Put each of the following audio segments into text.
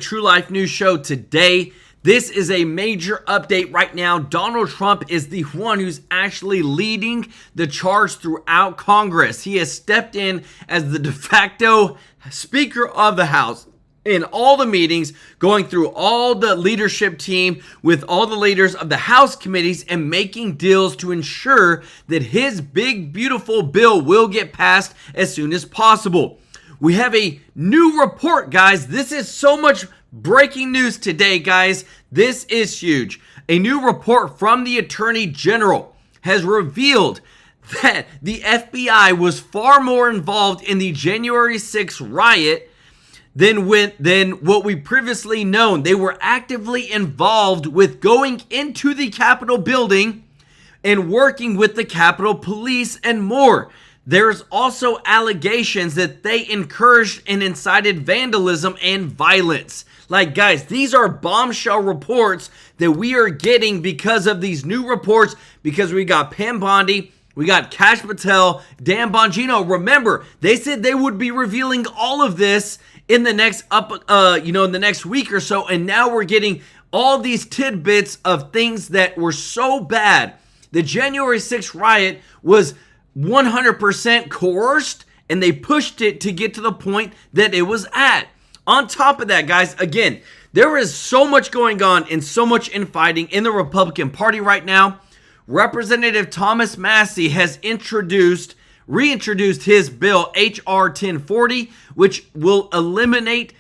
True Life News Show today. This is a major update right now. Donald Trump is the one who's actually leading the charge throughout Congress. He has stepped in as the de facto Speaker of the House in all the meetings, going through all the leadership team with all the leaders of the House committees and making deals to ensure that his big, beautiful bill will get passed as soon as possible. We have a new report, guys. This is so much breaking news today, guys. This is huge. A new report from the Attorney General has revealed that the FBI was far more involved in the January 6th riot than what we previously known. They were actively involved with going into the Capitol building and working with the Capitol Police and more. There's also allegations that they encouraged and incited vandalism and violence. Like, guys, these are bombshell reports that we are getting because of these new reports, because we got Pam Bondi, we got Kash Patel, Dan Bongino. Remember, they said they would be revealing all of this in the next in the next week or so, and now we're getting all these tidbits of things that were so bad. The January 6th riot was 100% coerced, and they pushed it to get to the point that it was at. On top of that, guys, again, there is so much going on and so much infighting in the Republican Party right now. Representative Thomas Massie has reintroduced his bill, H.R. 1040, which will eliminate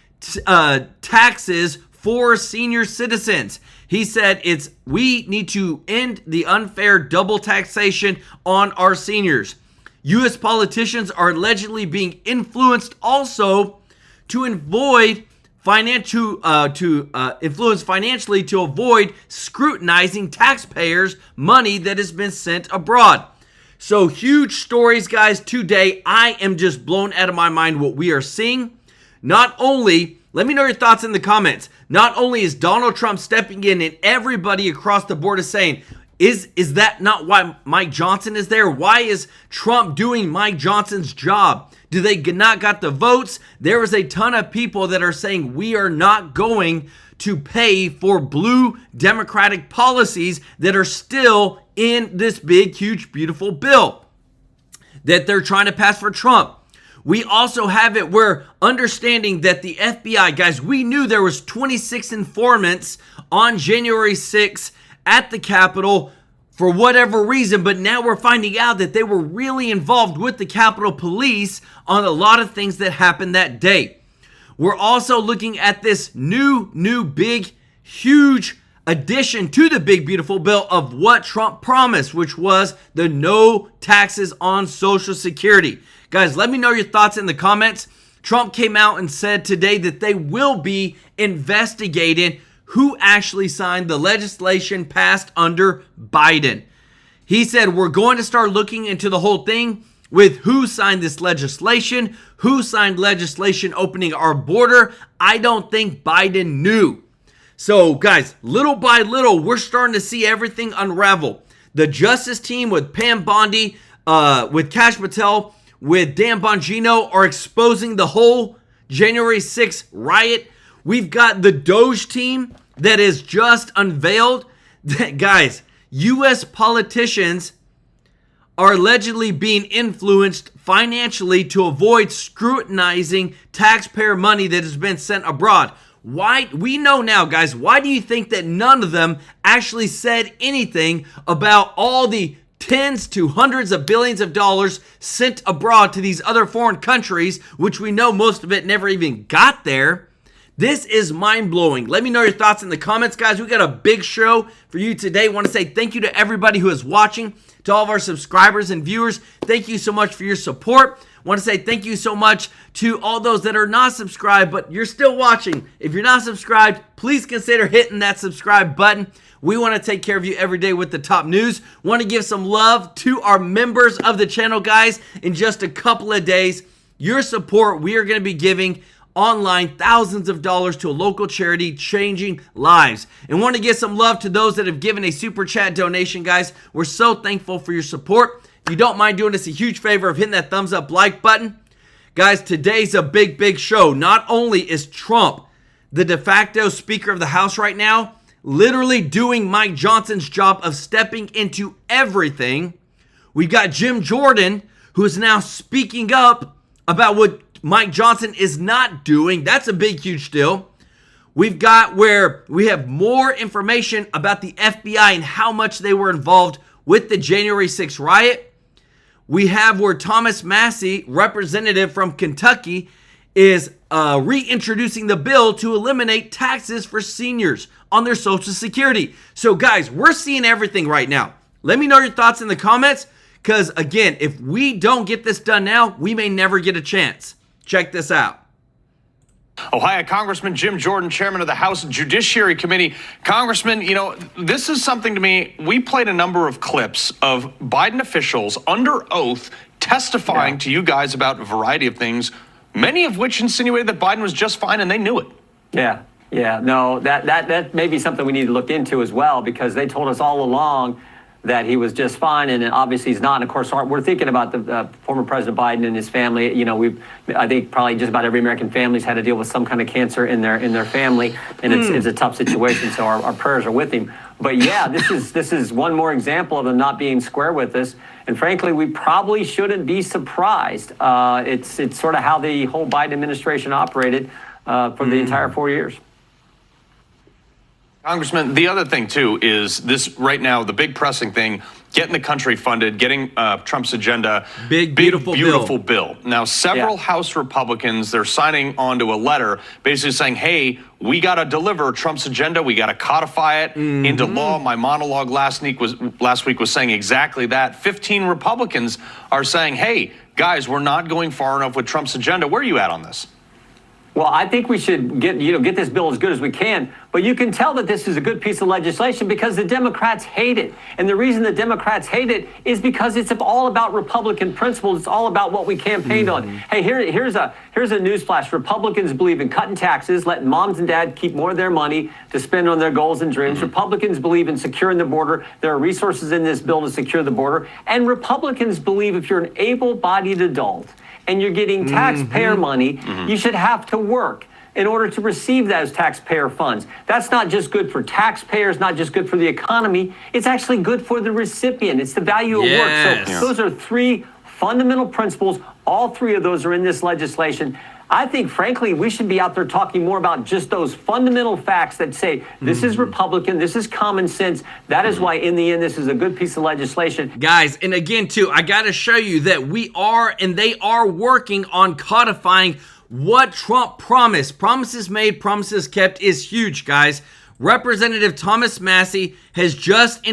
taxes for senior citizens. He said we need to end the unfair double taxation on our seniors. U.S. politicians are allegedly being influenced also to influence financially to avoid scrutinizing taxpayers' money that has been sent abroad. So huge stories, guys, today. I am just blown out of my mind what we are seeing. Not only, let me know your thoughts in the comments. Not only is Donald Trump stepping in and everybody across the board is saying, is that not why Mike Johnson is there? Why is Trump doing Mike Johnson's job? Do they not got the votes? There is a ton of people that are saying we are not going to pay for blue Democratic policies that are still in this big, huge, beautiful bill that they're trying to pass for Trump. We also have it where understanding that the FBI, guys, we knew there was 26 informants on January 6th at the Capitol for whatever reason, but now we're finding out that they were really involved with the Capitol Police on a lot of things that happened that day. We're also looking at this new big, huge addition to the big, beautiful bill of what Trump promised, which was the no taxes on Social Security. Guys, let me know your thoughts in the comments. Trump came out and said today that they will be investigating who actually signed the legislation passed under Biden. He said, we're going to start looking into the whole thing with who signed this legislation, who signed legislation opening our border. I don't think Biden knew. So, guys, little by little, we're starting to see everything unravel. The Justice team with Pam Bondi, with Kash Patel, with Dan Bongino are exposing the whole January 6th riot. We've got the Doge team that is just unveiled. Guys, U.S. politicians are allegedly being influenced financially to avoid scrutinizing taxpayer money that has been sent abroad. Why? We know now, guys. Why do you think that none of them actually said anything about all the tens to hundreds of billions of dollars sent abroad to these other foreign countries, which we know most of it never even got there? This is mind-blowing. Let me know your thoughts in the comments, guys. We got a big show for you today. I want to say thank you to everybody who is watching, to all of our subscribers and viewers. Thank you so much for your support. I want to say thank you so much to all those that are not subscribed, but you're still watching. If you're not subscribed, please consider hitting that subscribe button. We want to take care of you every day with the top news. Want to give some love to our members of the channel, guys. In just a couple of days, your support, we are going to be giving online thousands of dollars to a local charity changing lives. And want to give some love to those that have given a super chat donation, guys. We're so thankful for your support. If you don't mind doing us a huge favor of hitting that thumbs up like button. Guys, today's a big show. Not only is Trump the de facto Speaker of the House right now, literally doing Mike Johnson's job of stepping into everything. We've got Jim Jordan, who is now speaking up about what Mike Johnson is not doing. That's a big, huge deal. We've got where we have more information about the FBI and how much they were involved with the January 6th riot. We have where Thomas Massie, representative from Kentucky, is reintroducing the bill to eliminate taxes for seniors on their Social Security. So guys, we're seeing everything right now. Let me know your thoughts in the comments, because again, if we don't get this done now, we may never get a chance. Check this out. Ohio Congressman Jim Jordan, chairman of the House Judiciary Committee. Congressman, you know, this is something to me. We played a number of clips of Biden officials under oath testifying to you guys about a variety of things, many of which insinuated that Biden was just fine and they knew it. Yeah, no, that may be something we need to look into as well, because they told us all along that he was just fine, and obviously he's not. And of course, we're thinking about the former President Biden and his family. You know, I think probably just about every American family's had to deal with some kind of cancer in their family, and it's a tough situation. So our prayers are with him. But yeah, this is one more example of them not being square with us. And frankly, we probably shouldn't be surprised. It's sort of how the whole Biden administration operated for the entire 4 years. Congressman, the other thing, too, is this right now, the big pressing thing, getting the country funded, getting Trump's agenda. Big, beautiful bill. Now, several House Republicans, they're signing onto a letter basically saying, hey, we got to deliver Trump's agenda. We got to codify it into law. My monologue last week was saying exactly that. 15 Republicans are saying, hey, guys, we're not going far enough with Trump's agenda. Where are you at on this? Well, I think we should get this bill as good as we can. But you can tell that this is a good piece of legislation because the Democrats hate it. And the reason the Democrats hate it is because it's all about Republican principles. It's all about what we campaigned on. Hey, here's a newsflash. Republicans believe in cutting taxes, letting moms and dads keep more of their money to spend on their goals and dreams. Republicans believe in securing the border. There are resources in this bill to secure the border. And Republicans believe if you're an able-bodied adult and you're getting taxpayer money, you should have to work in order to receive those taxpayer funds. That's not just good for taxpayers, not just good for the economy. It's actually good for the recipient. It's the value of work. So those are three fundamental principles. All three of those are in this legislation. I think, frankly, we should be out there talking more about just those fundamental facts that say this is Republican, this is common sense. That is why, in the end, this is a good piece of legislation. Guys, and again, too, I got to show you that we are and they are working on codifying what Trump promised. Promises made, promises kept is huge, guys. Representative Thomas Massie has just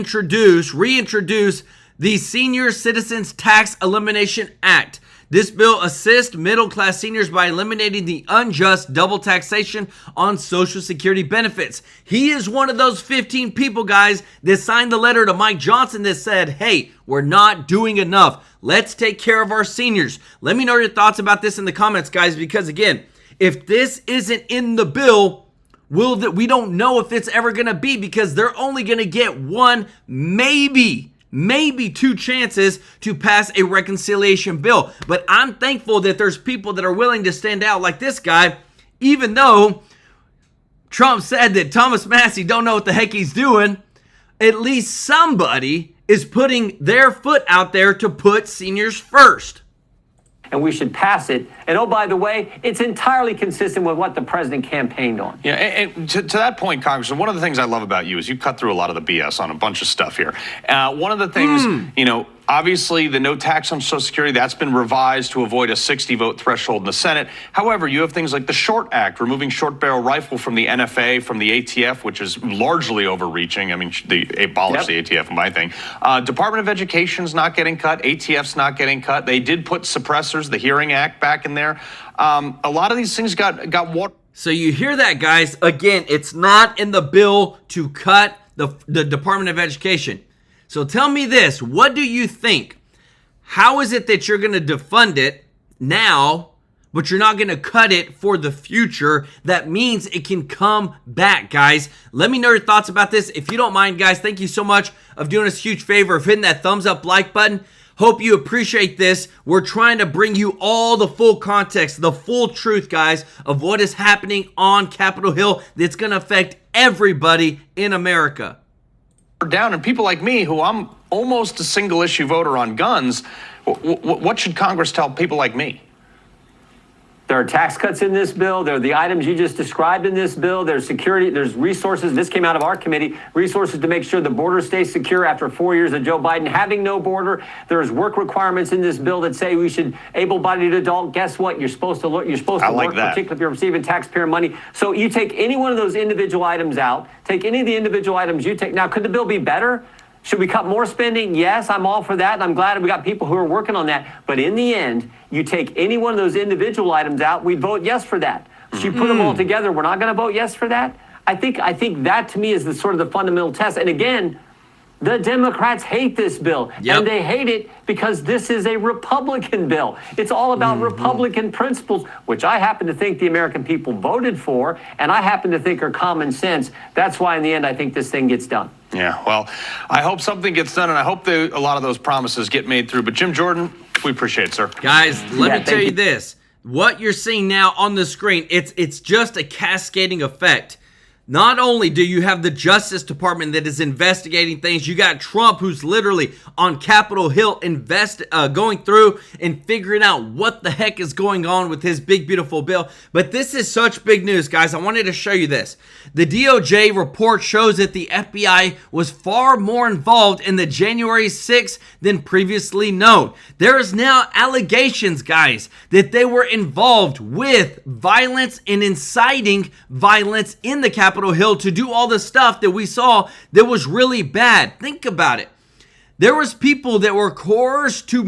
reintroduced the Senior Citizens Tax Elimination Act. This bill assists middle-class seniors by eliminating the unjust double taxation on Social Security benefits. He is one of those 15 people, guys, that signed the letter to Mike Johnson that said, hey, we're not doing enough. Let's take care of our seniors. Let me know your thoughts about this in the comments, guys, because, again, if this isn't in the bill, we don't know if it's ever going to be, because they're only going to get one, maybe two chances to pass a reconciliation bill. But I'm thankful that there's people that are willing to stand out like this guy, even though Trump said that Thomas Massie don't know what the heck he's doing. At least somebody is putting their foot out there to put seniors first. And we should pass it. And oh, by the way, it's entirely consistent with what the president campaigned on. Yeah, and to that point, Congressman, one of the things I love about you is you cut through a lot of the BS on a bunch of stuff here. One of the things, obviously the no tax on Social Security, that's been revised to avoid a 60-vote threshold in the Senate. However, you have things like the SHORT Act, removing short barrel rifle from the NFA, from the ATF, which is largely overreaching. I mean, they abolished the ATF, in my thing. Department of Education's not getting cut. ATF's not getting cut. They did put suppressors, the Hearing Act, back in there. A lot of these things got what? So you hear that, guys. Again, it's not in the bill to cut the Department of Education. So tell me this, what do you think? How is it that you're going to defund it now, but you're not going to cut it for the future? That means it can come back, guys. Let me know your thoughts about this. If you don't mind, guys, thank you so much of doing us a huge favor of hitting that thumbs up like button. Hope you appreciate this. We're trying to bring you all the full context, the full truth, guys, of what is happening on Capitol Hill that's going to affect everybody in America. Down, and people like me, who I'm almost a single issue voter on guns, what should Congress tell people like me? There are tax cuts in this bill. There are the items you just described in this bill. There's security. There's resources. This came out of our committee. Resources to make sure the border stays secure after 4 years of Joe Biden having no border. There's work requirements in this bill that say we should able-bodied adult. Guess what? You're supposed to look. You're supposed to work, particularly if you're receiving taxpayer money. So you take any one of those individual items out. Take any of the individual items you take. Now, could the bill be better? Should we cut more spending? Yes, I'm all for that. And I'm glad we got people who are working on that. But in the end, you take any one of those individual items out, we'd vote yes for that. So you put them all together, we're not going to vote yes for that? I think that to me is the sort of the fundamental test. And again, the Democrats hate this bill. Yep. And they hate it because this is a Republican bill. It's all about Republican principles, which I happen to think the American people voted for, and I happen to think are common sense. That's why in the end I think this thing gets done. Yeah, well, I hope something gets done, and I hope a lot of those promises get made through. But Jim Jordan, we appreciate it, sir. Guys, let me tell you this. What you're seeing now on the screen, it's just a cascading effect. Not only do you have the Justice Department that is investigating things, you got Trump who's literally on Capitol Hill going through and figuring out what the heck is going on with his big, beautiful bill. But this is such big news, guys. I wanted to show you this. The DOJ report shows that the FBI was far more involved in the January 6th than previously known. There is now allegations, guys, that they were involved with violence and inciting violence in the Capitol Hill to do all the stuff that we saw that was really bad. Think about it. There was people that were coerced to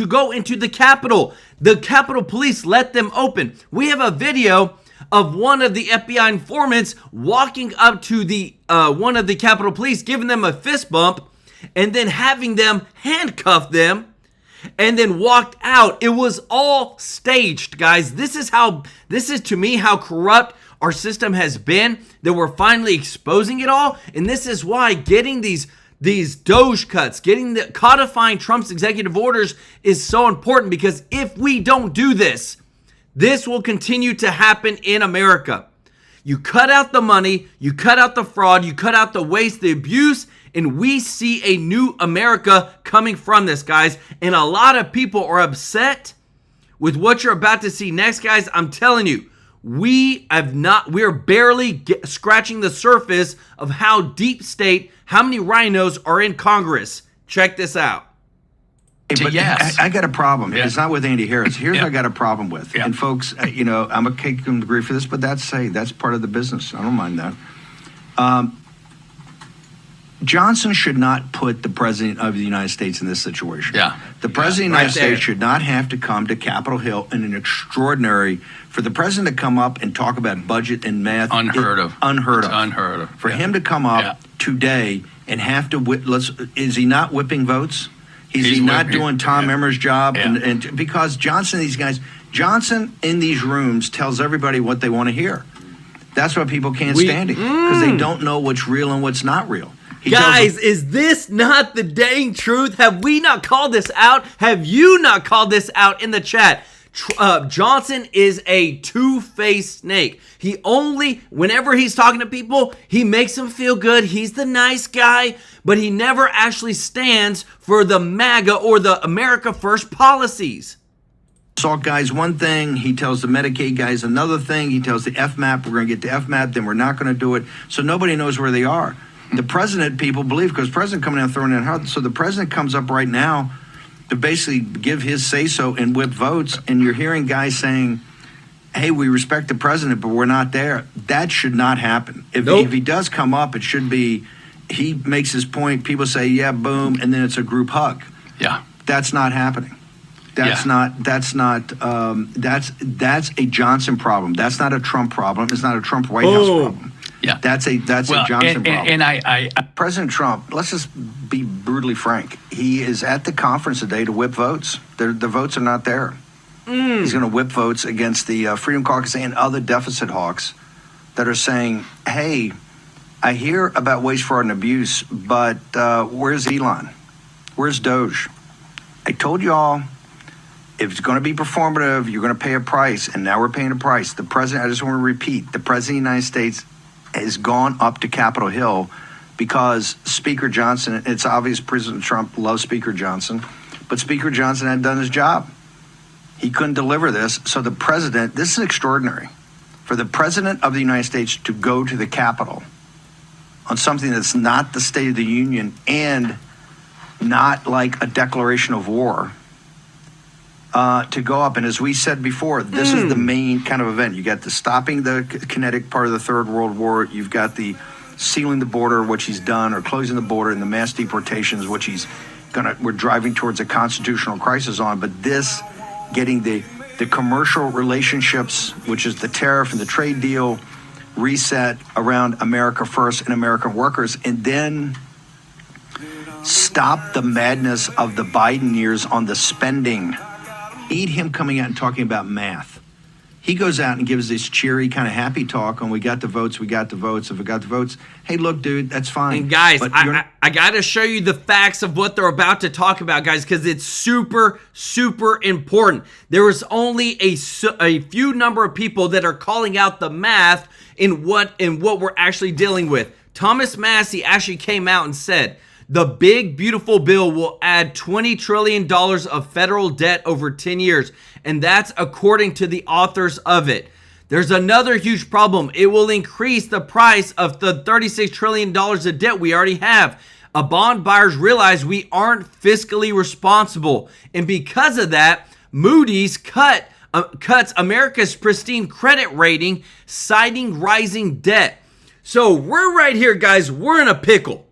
go into the Capitol. The Capitol Police let them open. We have a video of one of the FBI informants walking up to the one of the Capitol Police, giving them a fist bump, and then having them handcuff them, and then walked out. It was all staged, guys. This is to me how corrupt our system has been, that we're finally exposing it all. And this is why getting these Doge cuts, codifying Trump's executive orders is so important, because if we don't do this, this will continue to happen in America. You cut out the money, you cut out the fraud, you cut out the waste, the abuse, and we see a new America coming from this, guys. And a lot of people are upset with what you're about to see next, guys. I'm telling you, we are barely scratching the surface of how deep state, how many rhinos are in Congress. Check this out. But yes. I got a problem. Yeah. It's not with Andy Harris. Here's what I got a problem with. Yeah. And folks, I'm going to take them to agree for this, but that's part of the business. I don't mind that. Johnson should not put the president of the United States in this situation. Yeah. The president of the United States should not have to come to Capitol Hill in an extraordinary, for the president to come up and talk about budget and math. Unheard of. Unheard of. For him to come up today and have to is he not whipping votes? Is he not doing Tom Emmer's job? Yeah. And because Johnson in these rooms tells everybody what they want to hear. That's why people can't stand him, because they don't know what's real and what's not real. Guys, is this not the dang truth? Have we not called this out? Have you not called this out in the chat? Johnson is a two-faced snake. Whenever he's talking to people, he makes them feel good. He's the nice guy, but he never actually stands for the MAGA or the America First policies. Assault guys one thing, he tells the Medicaid guys another thing, he tells the FMAP, we're going to get to FMAP, then we're not going to do it. So nobody knows where they are. The president, people believe, because the president coming out throwing in hard. So the president comes up right now to basically give his say-so and whip votes, and you're hearing guys saying, hey, we respect the president, but we're not there. That should not happen. If he does come up, it should be, he makes his point, people say, yeah, boom, and then it's a group hug. Yeah. That's not happening. That's a Johnson problem. That's not a Trump problem. It's not a Trump White House problem. Yeah, that's a Johnson problem. And I President Trump, let's just be brutally frank. He is at the conference today to whip votes. The votes are not there. He's going to whip votes against the Freedom Caucus and other deficit hawks that are saying, hey, I hear about waste, fraud, and abuse, but where's Elon? Where's Doge? I told y'all, if it's going to be performative, you're going to pay a price, and now we're paying a price. The president, I just want to repeat, the president of the United States has gone up to Capitol Hill because Speaker Johnson, it's obvious President Trump loves Speaker Johnson, but Speaker Johnson hadn't done his job. He couldn't deliver this. So the president, this is extraordinary, for the president of the United States to go to the Capitol on something that's not the State of the Union and not like a declaration of war, to go up. And as we said before, this is the main kind of event. You got the stopping the kinetic part of the Third World War. You've got the sealing the border, which he's done, or closing the border, and the mass deportations, which we're driving towards a constitutional crisis on. But this, getting the commercial relationships, which is the tariff and the trade deal, reset around America first and American workers, and then stop the madness of the Biden years on the spending. Need him coming out and talking about math. He goes out and gives this cheery kind of happy talk on we got the votes, if we got the votes. Hey, look, dude, that's fine. And guys, I got to show you the facts of what they're about to talk about, guys, because it's super, super important. There was only a few number of people that are calling out the math in what we're actually dealing with. Thomas Massie actually came out and said, the big, beautiful bill will add $20 trillion of federal debt over 10 years, and that's according to the authors of it. There's another huge problem. It will increase the price of the $36 trillion of debt we already have. Bond buyers realize we aren't fiscally responsible, and because of that, Moody's cuts America's pristine credit rating, citing rising debt. So we're right here, guys. We're in a pickle.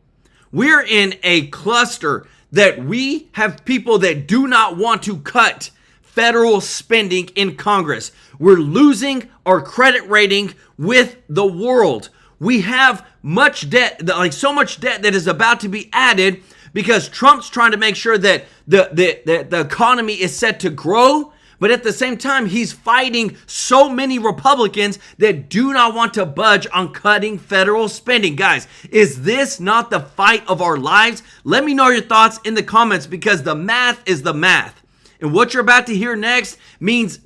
We're in a cluster that we have people that do not want to cut federal spending in Congress. We're losing our credit rating with the world. We have much debt, like so much debt that is about to be added because Trump's trying to make sure that the economy is set to grow. But at the same time, he's fighting so many Republicans that do not want to budge on cutting federal spending. Guys, is this not the fight of our lives? Let me know your thoughts in the comments because the math is the math. And what you're about to hear next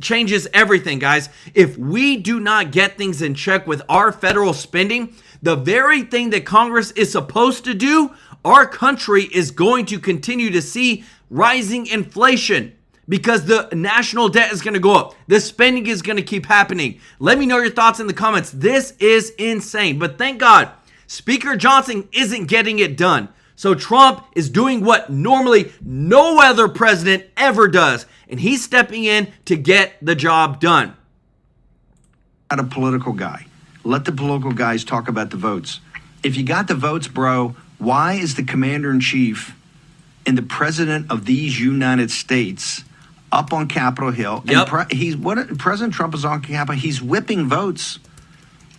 changes everything, guys. If we do not get things in check with our federal spending, the very thing that Congress is supposed to do, our country is going to continue to see rising inflation. Because the national debt is going to go up. The spending is going to keep happening. Let me know your thoughts in the comments. This is insane. But thank God, Speaker Johnson isn't getting it done. So Trump is doing what normally no other president ever does. And he's stepping in to get the job done. Not a political guy. Let the political guys talk about the votes. If you got the votes, bro, why is the commander-in-chief and the president of these United States up on Capitol Hill? Yep. And President Trump is on Capitol. He's whipping votes,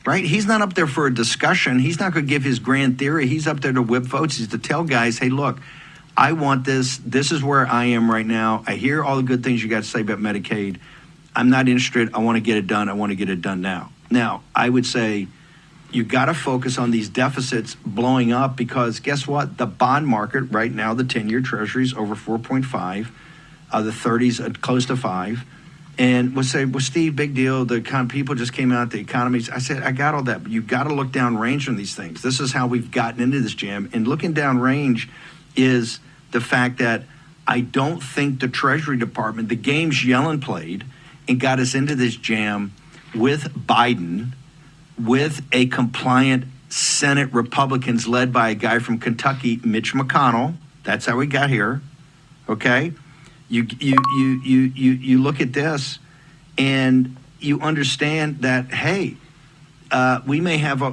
right? He's not up there for a discussion. He's not going to give his grand theory. He's up there to whip votes. He's to tell guys, hey, look, I want this. This is where I am right now. I hear all the good things you got to say about Medicaid. I'm not interested. I want to get it done. I want to get it done now. Now, I would say you got to focus on these deficits blowing up because guess what? The bond market right now, the 10-year Treasury is over 4.5. The 30s are close to 5. And we'll say, well, Steve, big deal. The people just came out, the economies. I said, I got all that. But you've got to look downrange on these things. This is how we've gotten into this jam. And looking downrange is the fact that I don't think the Treasury Department, the games Yellen played and got us into this jam with Biden, with a compliant Senate Republicans led by a guy from Kentucky, Mitch McConnell. That's how we got here. Okay? You look at this and you understand that, hey, we may have a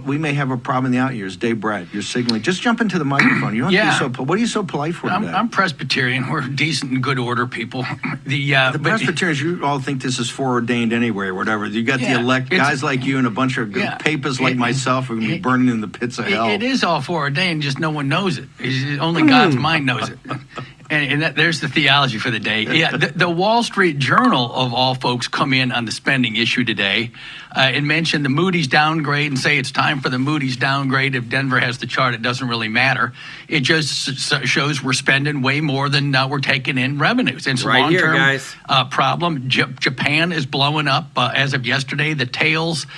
problem in the out years. Dave Brett, you're signaling. Just jump into the microphone. You don't have to be so. What are you so polite for today? I'm Presbyterian. We're decent and good order people. The Presbyterians, you all think this is foreordained anyway or whatever. You got the elect guys like you and a bunch of papists like myself who are going to be burning in the pits of hell. It is all foreordained, just no one knows it. Only God's mind knows it. And there's the theology for the day. Yeah, the Wall Street Journal, of all folks, come in on the spending issue today and mention the Moody's downgrade and say it's time for the Moody's downgrade. If Denver has the chart, it doesn't really matter. It just shows we're spending way more than we're taking in revenues. It's a long-term problem. Japan is blowing up. As of yesterday, the tails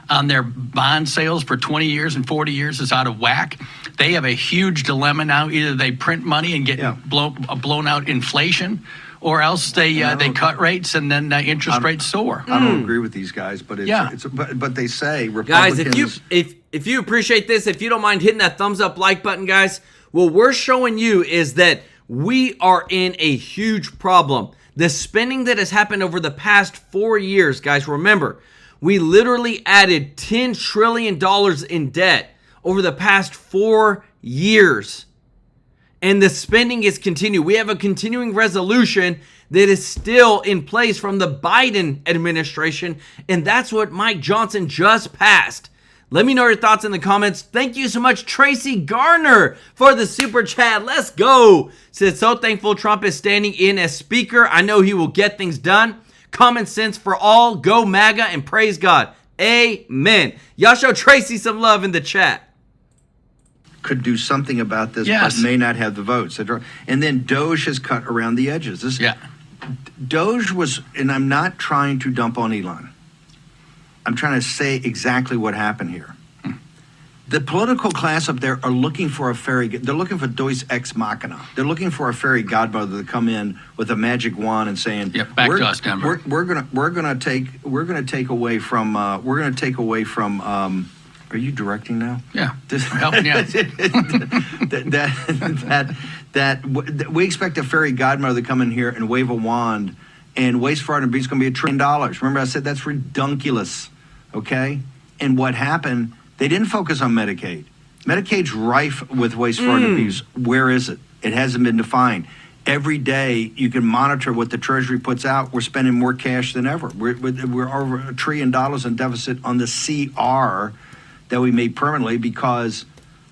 on their bond sales for 20 years and 40 years is out of whack. They have a huge dilemma now. Either they print money and get blown out inflation, or else they cut rates and then interest rates soar. I don't agree with these guys, but but they say Republicans. Guys, if you appreciate this, if you don't mind hitting that thumbs up like button, guys, what we're showing you is that we are in a huge problem. The spending that has happened over the past 4 years, guys, remember, we literally added $10 trillion in debt over the past 4 years. And the spending is continuing. We have a continuing resolution that is still in place from the Biden administration. And that's what Mike Johnson just passed. Let me know your thoughts in the comments. Thank you so much, Tracy Garner, for the super chat. Let's go. Says, so thankful Trump is standing in as speaker. I know he will get things done. Common sense for all. Go MAGA and praise God. Amen. Y'all show Tracy some love in the chat. Could do something about this, but may not have the votes. And then Doge has cut around the edges. Doge was, and I'm not trying to dump on Elon. I'm trying to say exactly what happened here. The political class up there are looking for a fairy. They're looking for Deus ex machina. They're looking for a fairy godmother to come in with a magic wand and saying, back to us, Denver. We're gonna take away from. Are you directing now? Yeah, helping you out. that we expect a fairy godmother to come in here and wave a wand, and waste, fraud, and abuse is going to be $1 trillion. Remember, I said that's redunculous. Okay, and what happened? They didn't focus on Medicaid. Medicaid's rife with waste, fraud, and abuse. Where is it? It hasn't been defined. Every day you can monitor what the Treasury puts out. We're spending more cash than ever. We're over $1 trillion in deficit on the CR that we made permanently because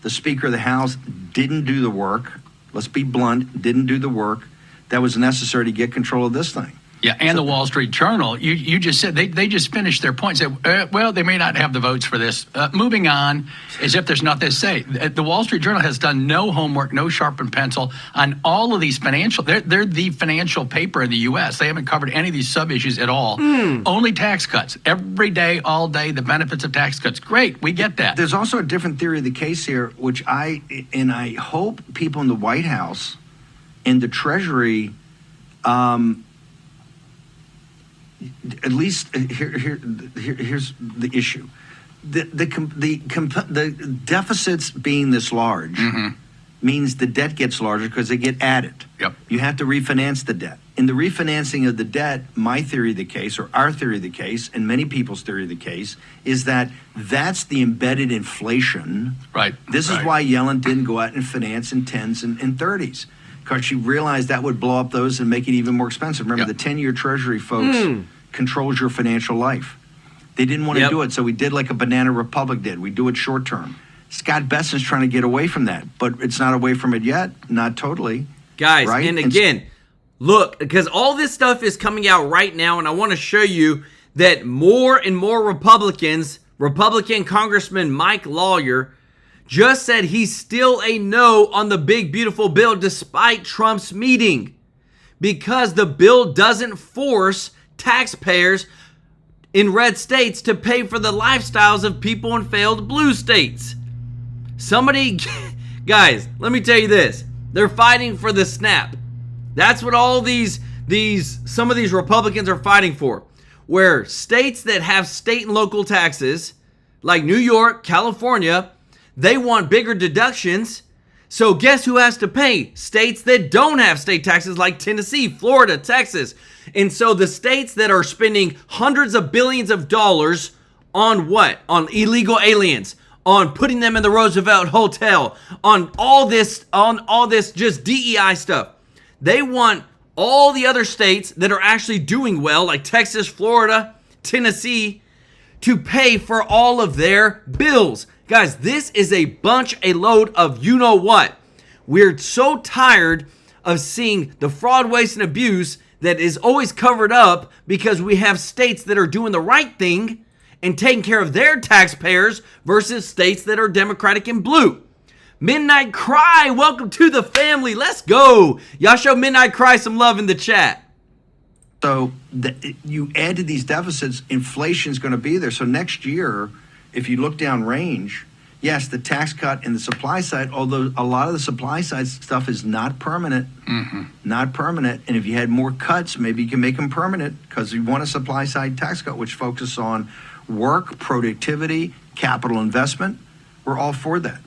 the Speaker of the House didn't do the work. Let's be blunt, didn't do the work that was necessary to get control of this thing. Yeah, and the Wall Street Journal, you just said, they just finished their point, said, well, they may not have the votes for this. Moving on, as if there's nothing to say. The Wall Street Journal has done no homework, no sharpened pencil on all of these financial, they're the financial paper in the U.S. They haven't covered any of these sub-issues at all. Only tax cuts. Every day, all day, the benefits of tax cuts. Great, we get that. There's also a different theory of the case here, which I hope people in the White House and the Treasury at least here's the issue: the deficits being this large means the debt gets larger because they get added. Yep. You have to refinance the debt. In the refinancing of the debt, my theory of the case, or our theory of the case, and many people's theory of the case, is that that's the embedded inflation. Right. This is why Yellen didn't go out and finance in 10s and 30s. Because she realized that would blow up those and make it even more expensive. Remember, the 10-year Treasury, folks, controls your financial life. They didn't want to do it, so we did like a Banana Republic did. We do it short term. Scott Besson's trying to get away from that, but it's not away from it yet. Not totally. Guys, right? and again, look, because all this stuff is coming out right now, and I want to show you that more and more Republican Congressman Mike Lawyer, just said he's still a no on the big, beautiful bill despite Trump's meeting because the bill doesn't force taxpayers in red states to pay for the lifestyles of people in failed blue states. Guys, let me tell you this. They're fighting for the SNAP. That's what all some of these Republicans are fighting for. Where states that have state and local taxes, like New York, California, they want bigger deductions. So guess who has to pay? States that don't have state taxes like Tennessee, Florida, Texas. And so the states that are spending hundreds of billions of dollars on what? On illegal aliens, on putting them in the Roosevelt Hotel, on all this just DEI stuff. They want all the other states that are actually doing well, like Texas, Florida, Tennessee, to pay for all of their bills. Guys, this is a load of you-know-what. We're so tired of seeing the fraud, waste, and abuse that is always covered up because we have states that are doing the right thing and taking care of their taxpayers versus states that are Democratic and blue. Midnight Cry, welcome to the family. Let's go. Y'all show Midnight Cry some love in the chat. So you add to these deficits, inflation's going to be there. So next year, if you look down range, yes, the tax cut and the supply side, although a lot of the supply side stuff is not permanent, not permanent. And if you had more cuts, maybe you can make them permanent because you want a supply side tax cut, which focuses on work, productivity, capital investment. We're all for that.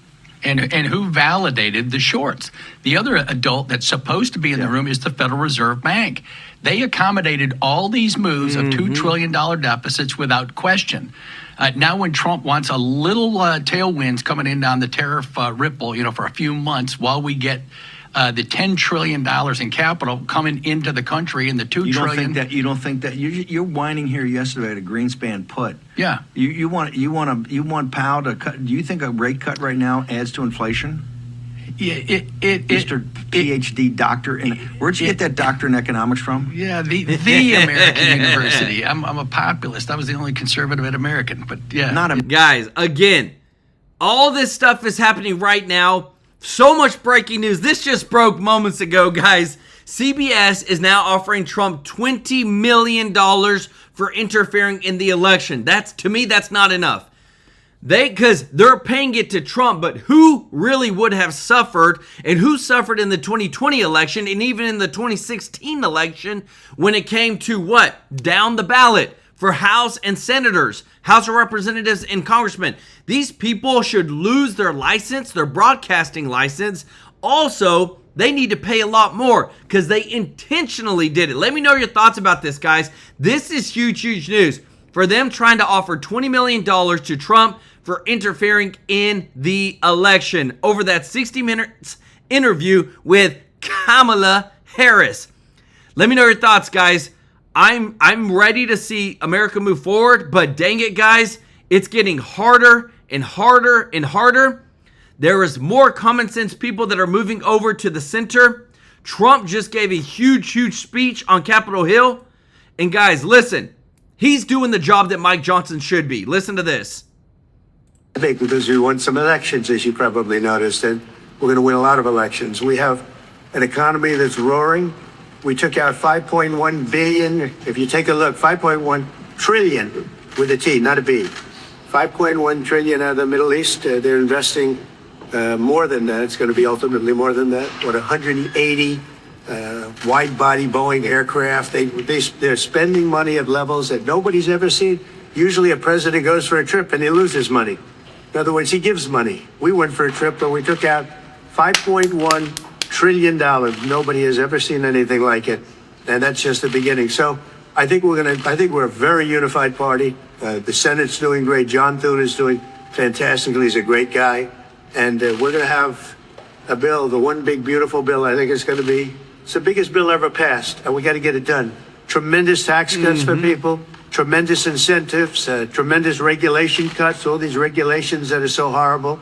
And who validated the shorts? The other adult that's supposed to be in the room is the Federal Reserve Bank. They accommodated all these moves of $2 trillion deficits without question. Now when Trump wants a little tailwinds coming in on the tariff ripple, for a few months while we get the $10 trillion in capital coming into the country and the $2 trillion. You don't think that you're whining here yesterday at a Greenspan put. Yeah. You want Powell to cut. Do you think a rate cut right now adds to inflation? Yeah, Mr. PhD doctor, where'd you get that doctor in economics from? Yeah, the American University. I'm a populist. I was the only conservative at American, but yeah. Guys, again, all this stuff is happening right now. So much breaking news. This just broke moments ago, guys. CBS is now offering Trump $20 million for interfering in the election. To me, that's not enough. Because they're paying it to Trump, but who really would have suffered, and who suffered in the 2020 election and even in the 2016 election when it came to what? Down the ballot for House and senators, House of Representatives and congressmen. These people should lose their license, their broadcasting license. Also, they need to pay a lot more because they intentionally did it. Let me know your thoughts about this, guys. This is huge, huge news. For them trying to offer $20 million to Trump for interfering in the election over that 60 minutes interview with Kamala Harris. Let me know your thoughts, guys. I'm ready to see America move forward, but dang it, guys, it's getting harder and harder and harder. There is more common sense people that are moving over to the center. Trump just gave a huge, huge speech on Capitol Hill. And guys, listen, he's doing the job that Mike Johnson should be. Listen to this. I think because we won some elections, as you probably noticed, and we're going to win a lot of elections. We have an economy that's roaring. We took out 5.1 billion. If you take a look, 5.1 trillion with a T, not a B. 5.1 trillion out of the Middle East. They're investing more than that. It's going to be ultimately more than that. 180 wide-body Boeing aircraft. They're spending money at levels that nobody's ever seen. Usually a president goes for a trip and he loses money. In other words, he gives money. We went for a trip and we took out $5.1 trillion. Nobody has ever seen anything like it. And that's just the beginning. So I think we're a very unified party. The Senate's doing great. John Thune is doing fantastically. He's a great guy. And we're going to have a bill, the one big beautiful bill. I think it's the biggest bill ever passed. And we got to get it done. Tremendous tax cuts for people. Tremendous incentives, tremendous regulation cuts, all these regulations that are so horrible.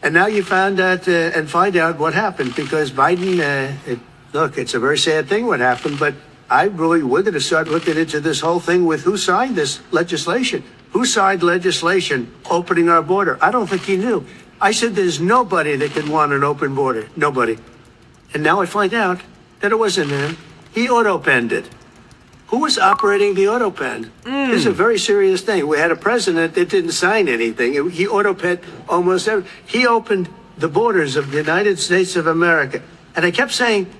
And now you find out and find out what happened because Biden, look, it's a very sad thing what happened, but we're going to start looking into this whole thing with who signed this legislation. Who signed legislation opening our border? I don't think he knew. I said there's nobody that can want an open border. Nobody. And now I find out that it wasn't him. He auto-penned it. Who was operating the auto-pen? This is a very serious thing. We had a president that didn't sign anything. He auto-penned almost everything. He opened the borders of the United States of America. And I kept saying,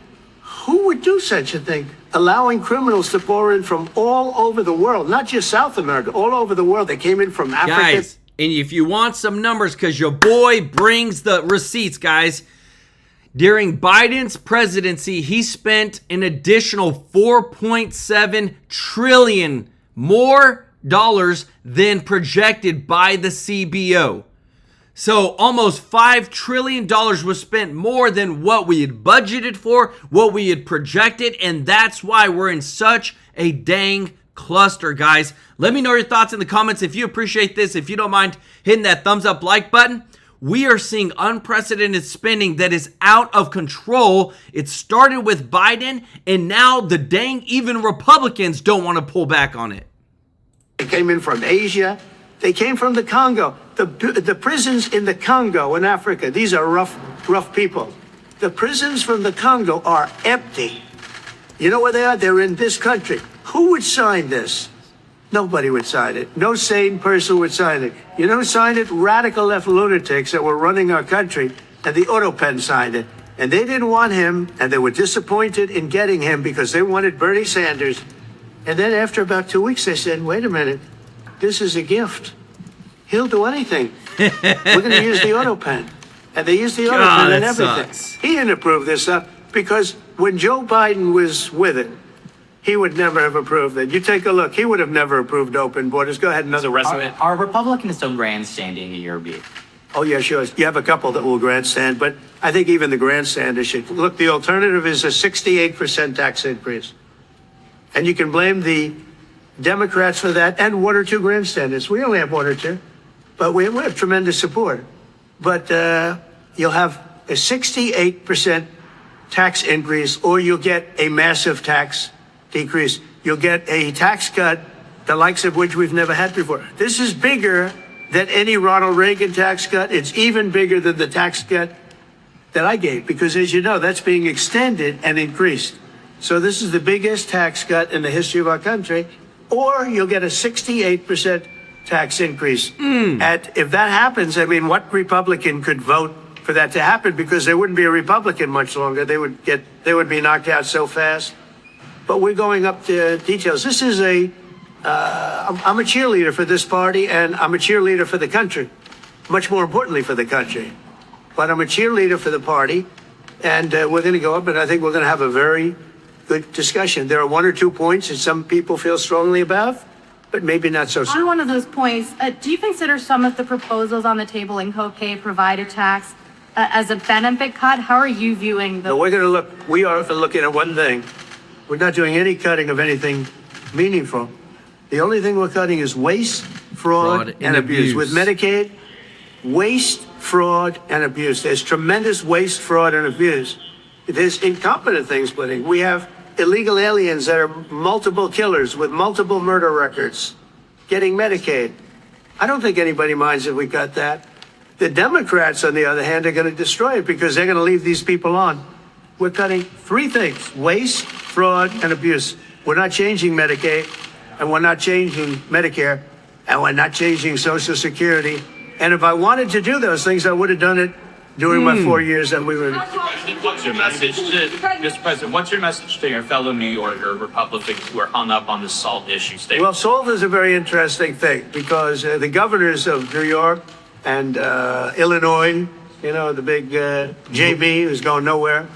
who would do such a thing? Allowing criminals to pour in from all over the world, not just South America, all over the world. They came in from Africa. Guys, and if you want some numbers, because your boy brings the receipts, guys. During Biden's presidency, he spent an additional $4.7 trillion more dollars than projected by the CBO. So almost $5 trillion was spent more than what we had budgeted for, what we had projected, and that's why we're in such a dang cluster, guys. Let me know your thoughts in the comments if you appreciate this. If you don't mind hitting that thumbs up like button. we are seeing unprecedented spending that is out of control. It started with Biden, and now the dang even Republicans don't want to pull back on it. They came in from Asia. They came from the Congo. The prisons in the Congo in Africa, these are rough people. The prisons from the Congo are empty. You know where they are? They're in this country. Who would sign this? Nobody would sign it. No sane person would sign it. You know who signed it? Radical left lunatics that were running our country, and the Autopen signed it. And they didn't want him, and they were disappointed in getting him because they wanted Bernie Sanders. And then after about 2 weeks, they said, wait a minute, this is a gift. He'll do anything. We're going to use the Autopen. And they used the Autopen and everything. Sucks. He didn't approve this stuff because when Joe Biden was with it, he would never have approved it. You take a look. He would have never approved open borders. Go ahead, another resume. Are Republicans still grandstanding in your view? Oh, yeah, sure. You have a couple that will grandstand, but I think even the grandstanders should. Look, the alternative is a 68% tax increase. And you can blame the Democrats for that and one or two grandstanders. We only have one or two, but we have tremendous support. But you'll have a 68% tax increase, or you'll get a massive tax decrease. You'll get a tax cut, the likes of which we've never had before. This is bigger than any Ronald Reagan tax cut. It's even bigger than the tax cut that I gave, because as you know, that's being extended and increased. So this is the biggest tax cut in the history of our country, or you'll get a 68% tax increase. And if that happens, I mean, what Republican could vote for that to happen? Because there wouldn't be a Republican much longer. They would be knocked out so fast. But we're going up to details. This is I'm a cheerleader for this party, and I'm a cheerleader for the country, much more importantly for the country. But I'm a cheerleader for the party, and we're going to go up, and I think we're going to have a very good discussion. There are one or two points that some people feel strongly about, but maybe not so. On one of those points, do you consider some of the proposals on the table in co-pay provider tax as a benefit cut? How are you viewing the? No, we are looking at one thing. We're not doing any cutting of anything meaningful. The only thing we're cutting is waste, fraud and abuse. With Medicaid, waste, fraud, and abuse. There's tremendous waste, fraud, and abuse. There's incompetent things splitting. We have illegal aliens that are multiple killers with multiple murder records getting Medicaid. I don't think anybody minds if we cut that. The Democrats, on the other hand, are going to destroy it because they're going to leave these people on. We're cutting three things: waste, fraud, and abuse. We're not changing Medicaid, and we're not changing Medicare, and we're not changing Social Security. And if I wanted to do those things, I would have done it during my 4 years that we were. What's your message to, Mr. President, what's your message to your fellow New Yorker Republicans who are hung up on the SALT issue? Well, SALT is a very interesting thing because the governors of New York and Illinois, you know, the big JB who's going nowhere.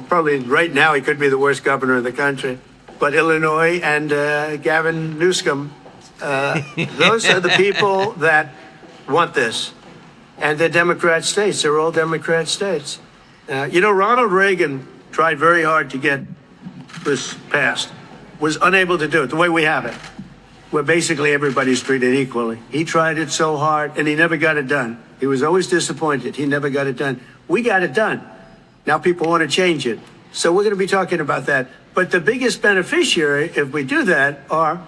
Probably right now he could be the worst governor in the country. But Illinois and Gavin Newsom, those are the people that want this. And they're Democrat states. They're all Democrat states. You know, Ronald Reagan tried very hard to get this passed, was unable to do it the way we have it, where basically everybody's treated equally. He tried it so hard, and he never got it done. He was always disappointed. He never got it done. We got it done. Now people want to change it. So we're going to be talking about that. But the biggest beneficiary, if we do that, are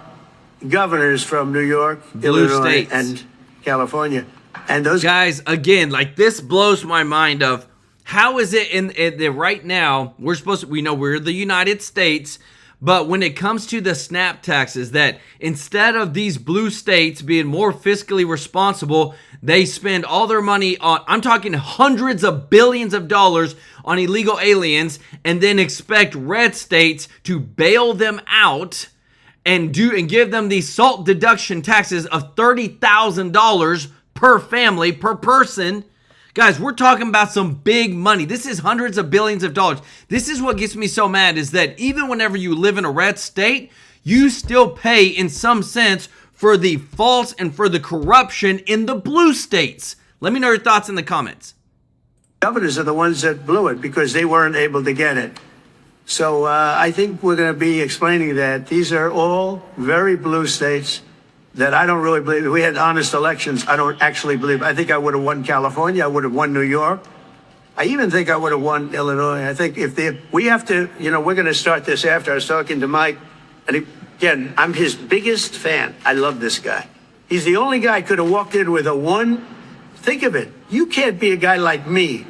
governors from New York, Illinois, and California. And those guys, again, like, this blows my mind of how is it in the right now we know we're the United States, but when it comes to the SNAP taxes, that instead of these blue states being more fiscally responsible, they spend all their money on, I'm talking hundreds of billions of dollars on illegal aliens, and then expect red states to bail them out and give them these SALT deduction taxes of $30,000 per family, per person. Guys, we're talking about some big money. This is hundreds of billions of dollars. This is what gets me so mad, is that even whenever you live in a red state, you still pay in some sense for the faults and for the corruption in the blue states. Let me know your thoughts in the comments. governors are the ones that blew it because they weren't able to get it. So I think we're going to be explaining that these are all very blue states, that I don't really believe. If we had honest elections, I don't actually believe. I think I would have won California. I would have won New York. I even think I would have won Illinois. I think we have to, we're going to start this after. I was talking to Mike, and again, I'm his biggest fan. I love this guy. He's the only guy could have walked in with a one. Think of it. You can't be a guy like me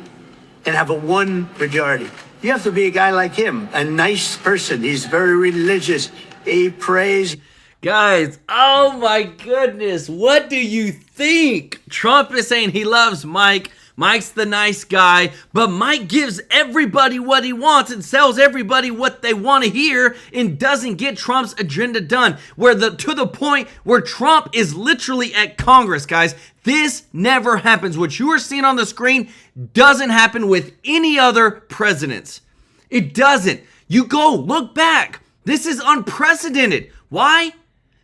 and have a one majority. You have to be a guy like him, a nice person. He's very religious. He prays. Guys, oh my goodness, what do you think? Trump is saying he loves Mike. Mike's the nice guy, but Mike gives everybody what he wants and sells everybody what they want to hear and doesn't get Trump's agenda done. To the point where Trump is literally at Congress, guys. This never happens. What you are seeing on the screen doesn't happen with any other presidents. It doesn't. You go look back. This is unprecedented. Why?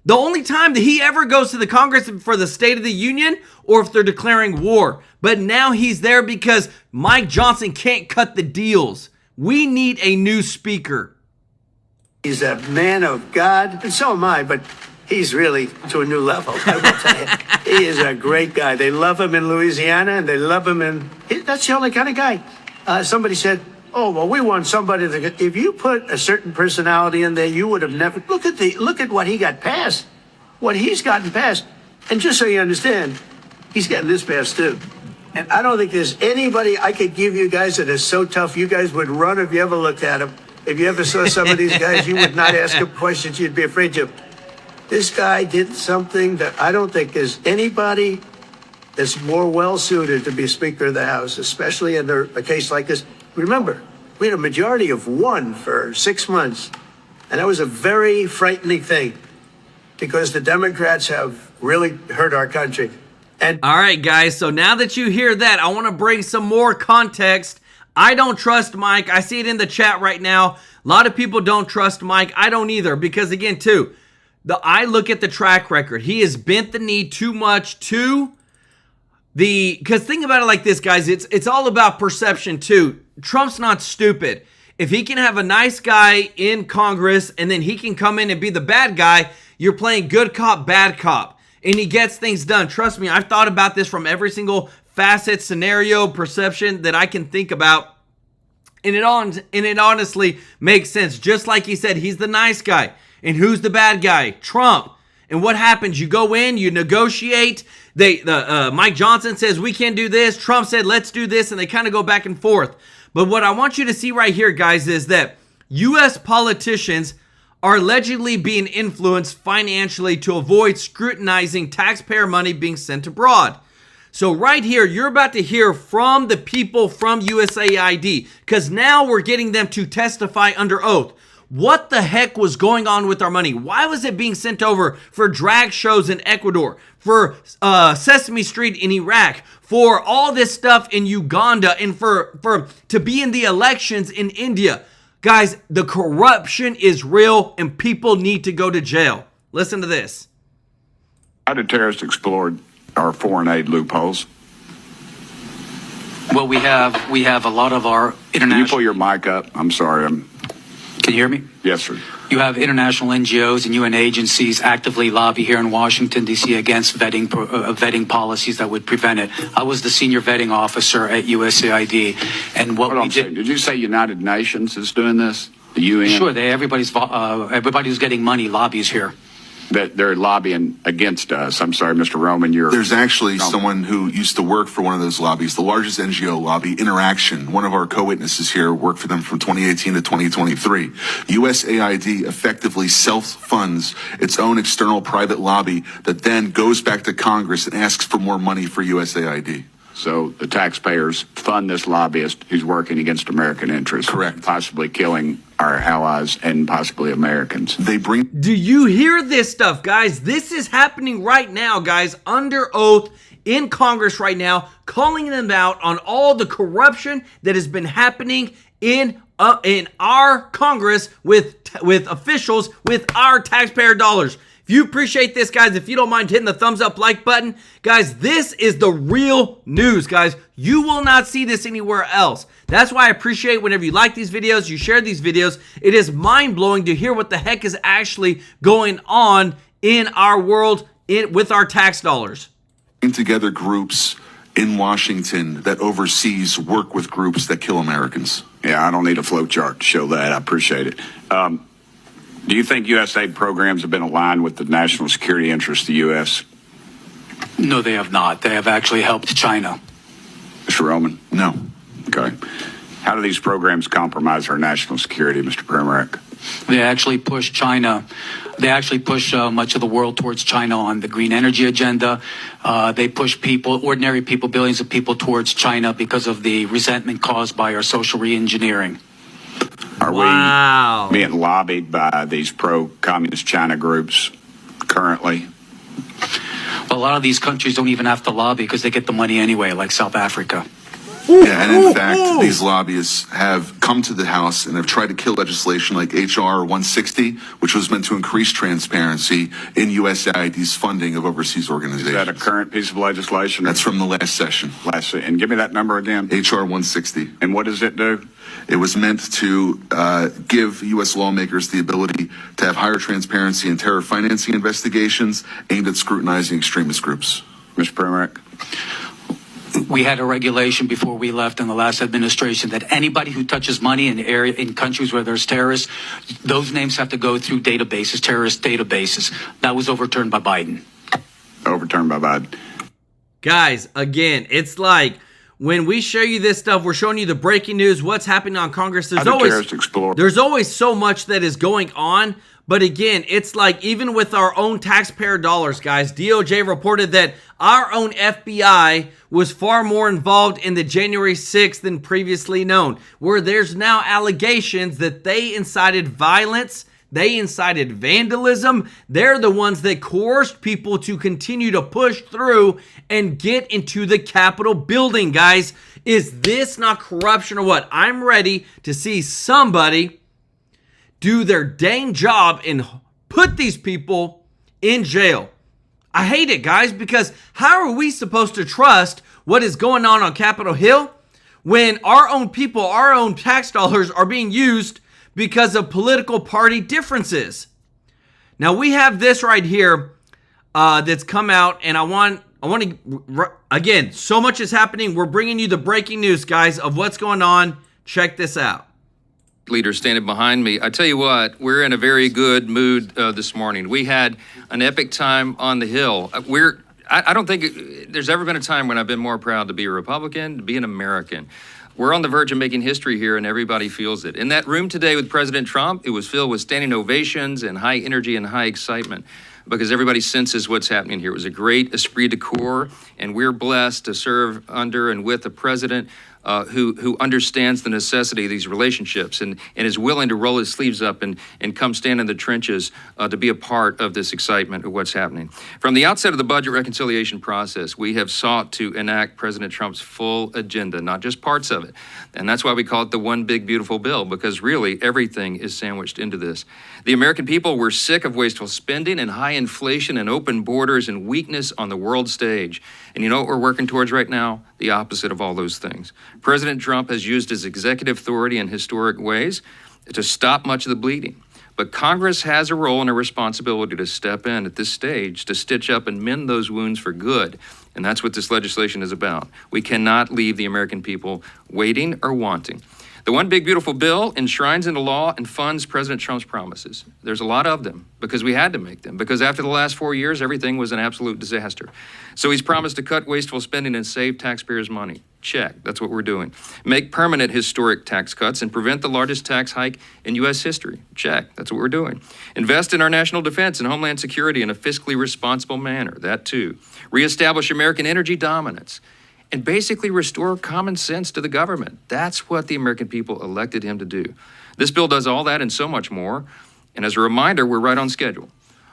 The only time that he ever goes to the Congress for the State of the Union or if they're declaring war. But now he's there because Mike Johnson can't cut the deals. We need a new speaker. He's a man of God, and so am I, but he's really to a new level. I will tell you. He is a great guy. They love him in Louisiana, and they love him that's the only kind of guy. Somebody said, oh, well, we want somebody that, if you put a certain personality in there, you would have never, look at what he got passed, what he's gotten passed. And just so you understand, he's getting this passed too. And I don't think there's anybody I could give you guys that is so tough, you guys would run if you ever looked at him. If you ever saw some of these guys, you would not ask him questions, you'd be afraid to. This guy did something that I don't think there's anybody that's more well-suited to be Speaker of the House, especially in a case like this. Remember, we had a majority of 1 for 6 months, and that was a very frightening thing because the Democrats have really hurt our country. And all right, guys, so now that you hear that, I want to bring some more context. I don't trust Mike. I see it in the chat right now. A lot of people don't trust Mike. I don't either because, again, too, I look at the track record. He has bent the knee too much to because think about it like this, guys. It's all about perception, too. Trump's not stupid. If he can have a nice guy in Congress and then he can come in and be the bad guy, you're playing good cop, bad cop. And he gets things done. Trust me, I've thought about this from every single facet, scenario, perception that I can think about. And it honestly makes sense. Just like he said, he's the nice guy. And who's the bad guy? Trump. And what happens? You go in, you negotiate. Mike Johnson says, we can't do this. Trump said, let's do this. And they kind of go back and forth. But what I want you to see right here, guys, is that U.S. politicians are allegedly being influenced financially to avoid scrutinizing taxpayer money being sent abroad. So right here, you're about to hear from the people from USAID because now we're getting them to testify under oath. What the heck was going on with our money? Why was it being sent over for drag shows in Ecuador, for Sesame Street in Iraq, for all this stuff in Uganda, and for to be in the elections in India? Guys, the corruption is real and people need to go to jail. Listen to this. How did terrorists exploit our foreign aid loopholes? Well, we have a lot of our international... Can you pull your mic up? I'm sorry. Can you hear me? Yes, sir. You have international NGOs and UN agencies actively lobby here in Washington, D.C. against vetting policies that would prevent it. I was the senior vetting officer at USAID. And what we did... Did you say United Nations is doing this? The UN? Sure. Everybody who's getting money lobbies here. That they're lobbying against us. I'm sorry, Mr. Roman, There's actually someone who used to work for one of those lobbies, the largest NGO lobby, Interaction. One of our co-witnesses here worked for them from 2018 to 2023. USAID effectively self-funds its own external private lobby that then goes back to Congress and asks for more money for USAID. So the taxpayers fund this lobbyist who's working against American interests. Correct. Possibly killing our allies and possibly Americans. Do you hear this stuff, guys? This is happening right now, guys, under oath in Congress right now, calling them out on all the corruption that has been happening in our Congress with officials with our taxpayer dollars. If you appreciate this, guys, if you don't mind hitting the thumbs up like button, guys, this is the real news, guys. You will not see this anywhere else. That's why I appreciate whenever you like these videos, you share these videos. It is mind-blowing to hear what the heck is actually going on in our world, with our tax dollars. Together groups in Washington that overseas work with groups that kill Americans. Yeah, I don't need a flow chart to show that. I appreciate it. Do you think USAID programs have been aligned with the national security interests of the U.S.? No, they have not. They have actually helped China. Mr. Roman? No. Okay. How do these programs compromise our national security, Mr. Premerick? They actually push China. They actually push much of the world towards China on the green energy agenda. They push people, ordinary people, billions of people towards China because of the resentment caused by our social re-engineering. Are we being lobbied by these pro-communist China groups currently? Well, a lot of these countries don't even have to lobby because they get the money anyway, like South Africa. Yeah, and in fact, these lobbyists have come to the House and have tried to kill legislation like H.R. 160, which was meant to increase transparency in USAID's funding of overseas organizations. Is that a current piece of legislation? That's from the last session. And give me that number again. H.R. 160. And what does it do? It was meant to give U.S. lawmakers the ability to have higher transparency in terror financing investigations aimed at scrutinizing extremist groups. Mr. Premerick? We had a regulation before we left in the last administration that anybody who touches money in countries where there's terrorists, those names have to go through databases, terrorist databases. That was overturned by Biden. Overturned by Biden. Guys, again, it's like when we show you this stuff, we're showing you the breaking news, what's happening on Congress. There's always so much that is going on. But again, it's like even with our own taxpayer dollars, guys, DOJ reported that our own FBI was far more involved in the January 6th than previously known, where there's now allegations that they incited violence, they incited vandalism. They're the ones that coerced people to continue to push through and get into the Capitol building, guys. Is this not corruption or what? I'm ready to see somebody do their dang job and put these people in jail. I hate it, guys, because how are we supposed to trust what is going on Capitol Hill when our own people, our own tax dollars are being used because of political party differences? Now we have this right here that's come out, and I want to, again, so much is happening. We're bringing you the breaking news, guys, of what's going on. Check this out. Leader standing behind me. I tell you what, we're in a very good mood this morning. We had an epic time on the Hill. I don't think there's ever been a time when I've been more proud to be a Republican, to be an American. We're on the verge of making history here, and everybody feels it. In that room today with President Trump, it was filled with standing ovations and high energy and high excitement, because everybody senses what's happening here. It was a great esprit de corps, and we're blessed to serve under and with a president who understands the necessity of these relationships and is willing to roll his sleeves up and come stand in the trenches to be a part of this excitement of what's happening. From the outset of the budget reconciliation process, we have sought to enact President Trump's full agenda, not just parts of it. And that's why we call it the one big beautiful bill, because really everything is sandwiched into this. The American people were sick of wasteful spending and high inflation and open borders and weakness on the world stage. And you know what we're working towards right now? The opposite of all those things. President Trump has used his executive authority in historic ways to stop much of the bleeding. But Congress has a role and a responsibility to step in at this stage to stitch up and mend those wounds for good. And that's what this legislation is about. We cannot leave the American people waiting or wanting. The one big beautiful bill enshrines into law and funds President Trump's promises. There's a lot of them because we had to make them, because after the last 4 years, everything was an absolute disaster. So he's promised to cut wasteful spending and save taxpayers' money. Check, that's what we're doing. Make permanent historic tax cuts and prevent the largest tax hike in U.S. history. Check, that's what we're doing. Invest in our national defense and homeland security in a fiscally responsible manner. That too. Reestablish American energy dominance. And basically restore common sense to the government. That's what the American people elected him to do. This bill does all that and so much more. And as a reminder, we're right on schedule.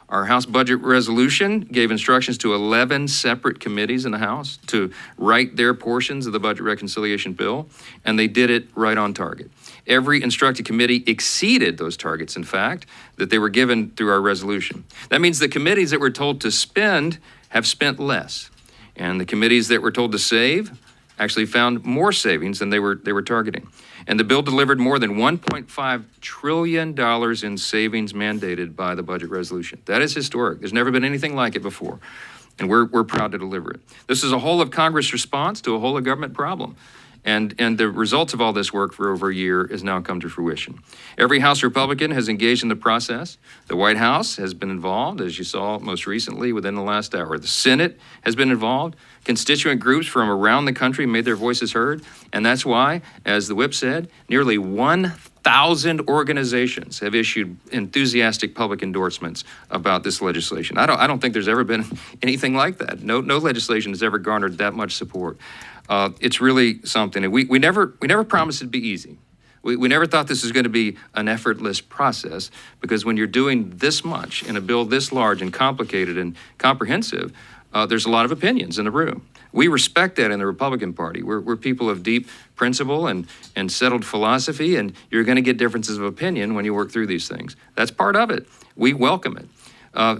Our House Budget Resolution gave instructions to 11 separate committees in the House to write their portions of the Budget Reconciliation Bill, and they did it right on target. Every instructed committee exceeded those targets, in fact, that they were given through our resolution. That means the committees that were told to spend have spent less. And the committees that were told to save actually found more savings than they were targeting. And the bill delivered more than $1.5 trillion in savings mandated by the budget resolution. That is historic. There's never been anything like it before. And we're proud to deliver it. This is a whole of Congress response to a whole of government problem. And the results of all this work for over a year has now come to fruition. Every House Republican has engaged in the process. The White House has been involved, as you saw most recently within the last hour. The Senate has been involved. Constituent groups from around the country made their voices heard. And that's why, as the whip said, nearly 1,000 organizations have issued enthusiastic public endorsements about this legislation. I don't think there's ever been anything like that. No legislation has ever garnered that much support. It's really something. And we never promised it'd be easy. We never thought this was going to be an effortless process, because when you're doing this much in a bill this large and complicated and comprehensive, there's a lot of opinions in the room. We respect that in the Republican Party. We're people of deep principle and settled philosophy, and you're going to get differences of opinion when you work through these things. That's part of it. We welcome it.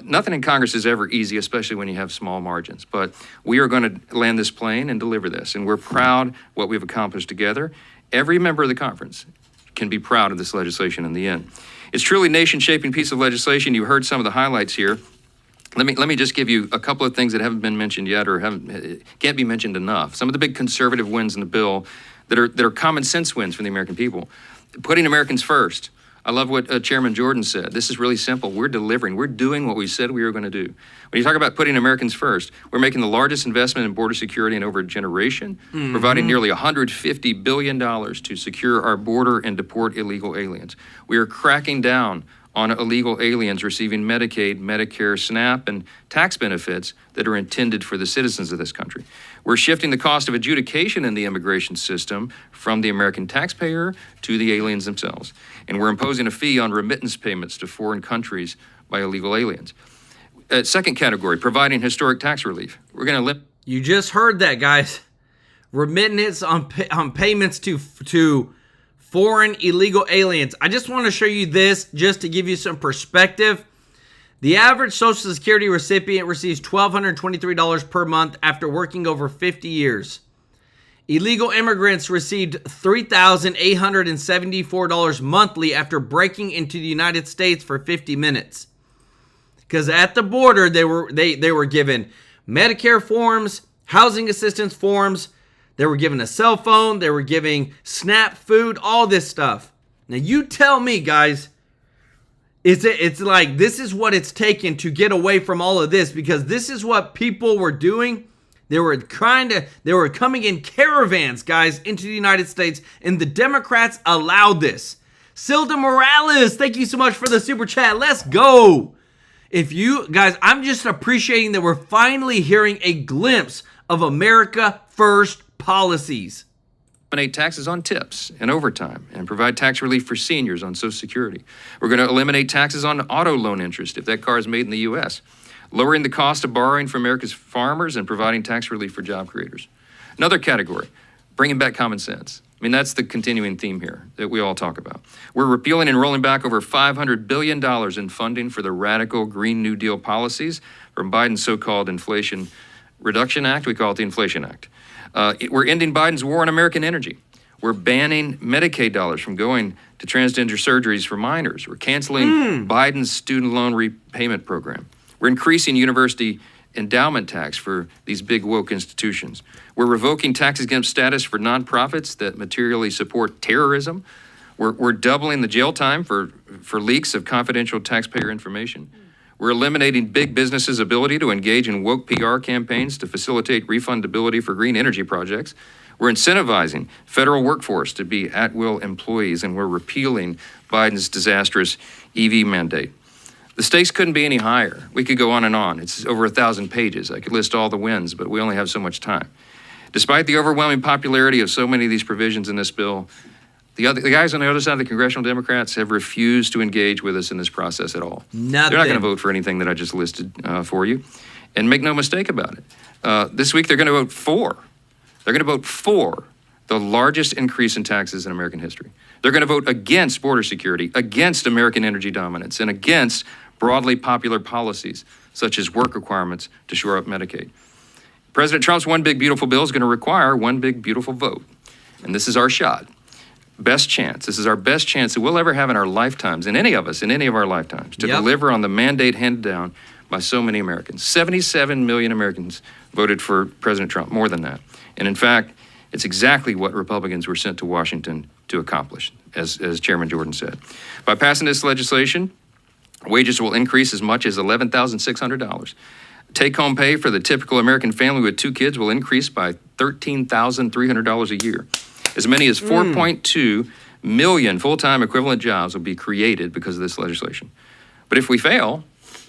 Nothing in Congress is ever easy, especially when you have small margins. But we are going to land this plane and deliver this, and we're proud what we've accomplished together. Every member of the conference can be proud of this legislation in the end. It's truly a nation-shaping piece of legislation. You heard some of the highlights here. Let me just give you a couple of things that haven't been mentioned yet, or can't be mentioned enough. Some of the big conservative wins in the bill that are common sense wins for the American people. Putting Americans first. I love what Chairman Jordan said. This is really simple. We're delivering. We're doing what we said we were going to do. When you talk about putting Americans first, we're making the largest investment in border security in over a generation, providing nearly $150 billion to secure our border and deport illegal aliens. We are cracking down on illegal aliens receiving Medicaid, Medicare, SNAP, and tax benefits that are intended for the citizens of this country. We're shifting the cost of adjudication in the immigration system from the American taxpayer to the aliens themselves. And we're imposing a fee on remittance payments to foreign countries by illegal aliens. Second category, providing historic tax relief. We're going to limit. You just heard that, guys. Remittance on payments to foreign illegal aliens. I just want to show you this just to give you some perspective. The average Social Security recipient receives $1,223 per month after working over 50 years. Illegal immigrants received $3,874 monthly after breaking into the United States for 50 minutes. Because at the border, they were given Medicare forms, housing assistance forms, they were given a cell phone, they were giving SNAP food, all this stuff. Now you tell me, guys, it's like this is what it's taken to get away from all of this, because this is what people were doing. They were coming in caravans, guys, into the United States, and the Democrats allowed this. Silda Morales, thank you so much for the super chat. Let's go. If you guys, I'm just appreciating that we're finally hearing a glimpse of America First policies. Eliminate taxes on tips and overtime and provide tax relief for seniors on Social Security. We're going to eliminate taxes on auto loan interest if that car is made in the U.S., lowering the cost of borrowing for America's farmers and providing tax relief for job creators. Another category, bringing back common sense. I mean, that's the continuing theme here that we all talk about. We're repealing and rolling back over $500 billion in funding for the radical Green New Deal policies from Biden's so-called Inflation Reduction Act. We call it the Inflation Act. We're ending Biden's war on American energy. We're banning Medicaid dollars from going to transgender surgeries for minors. We're canceling Biden's student loan repayment program. We're increasing university endowment tax for these big woke institutions. We're revoking tax exempt status for nonprofits that materially support terrorism. We're doubling the jail time for leaks of confidential taxpayer information. We're eliminating big businesses' ability to engage in woke PR campaigns to facilitate refundability for green energy projects. We're incentivizing federal workforce to be at-will employees, and we're repealing Biden's disastrous EV mandate. The stakes couldn't be any higher. We could go on and on. It's over 1,000 pages. I could list all the wins, but we only have so much time. Despite the overwhelming popularity of so many of these provisions in this bill, the guys on the other side of the Congressional Democrats have refused to engage with us in this process at all. Nothing. They're not going to vote for anything that I just listed for you. And make no mistake about it. This week they're going to vote for. They're going to vote for the largest increase in taxes in American history. They're going to vote against border security, against American energy dominance, and against broadly popular policies such as work requirements to shore up Medicaid. President Trump's one big beautiful bill is going to require one big beautiful vote. And this is our shot. Best chance. This is our best chance that we'll ever have in our lifetimes, in any of us, in any of our lifetimes, to deliver on the mandate handed down by so many Americans. 77 million Americans voted for President Trump, more than that. And in fact, it's exactly what Republicans were sent to Washington to accomplish, as Chairman Jordan said. By passing this legislation, wages will increase as much as $11,600. Take-home pay for the typical American family with 2 kids will increase by $13,300 a year. As many as 4.2 million full-time equivalent jobs will be created because of this legislation. But if we fail,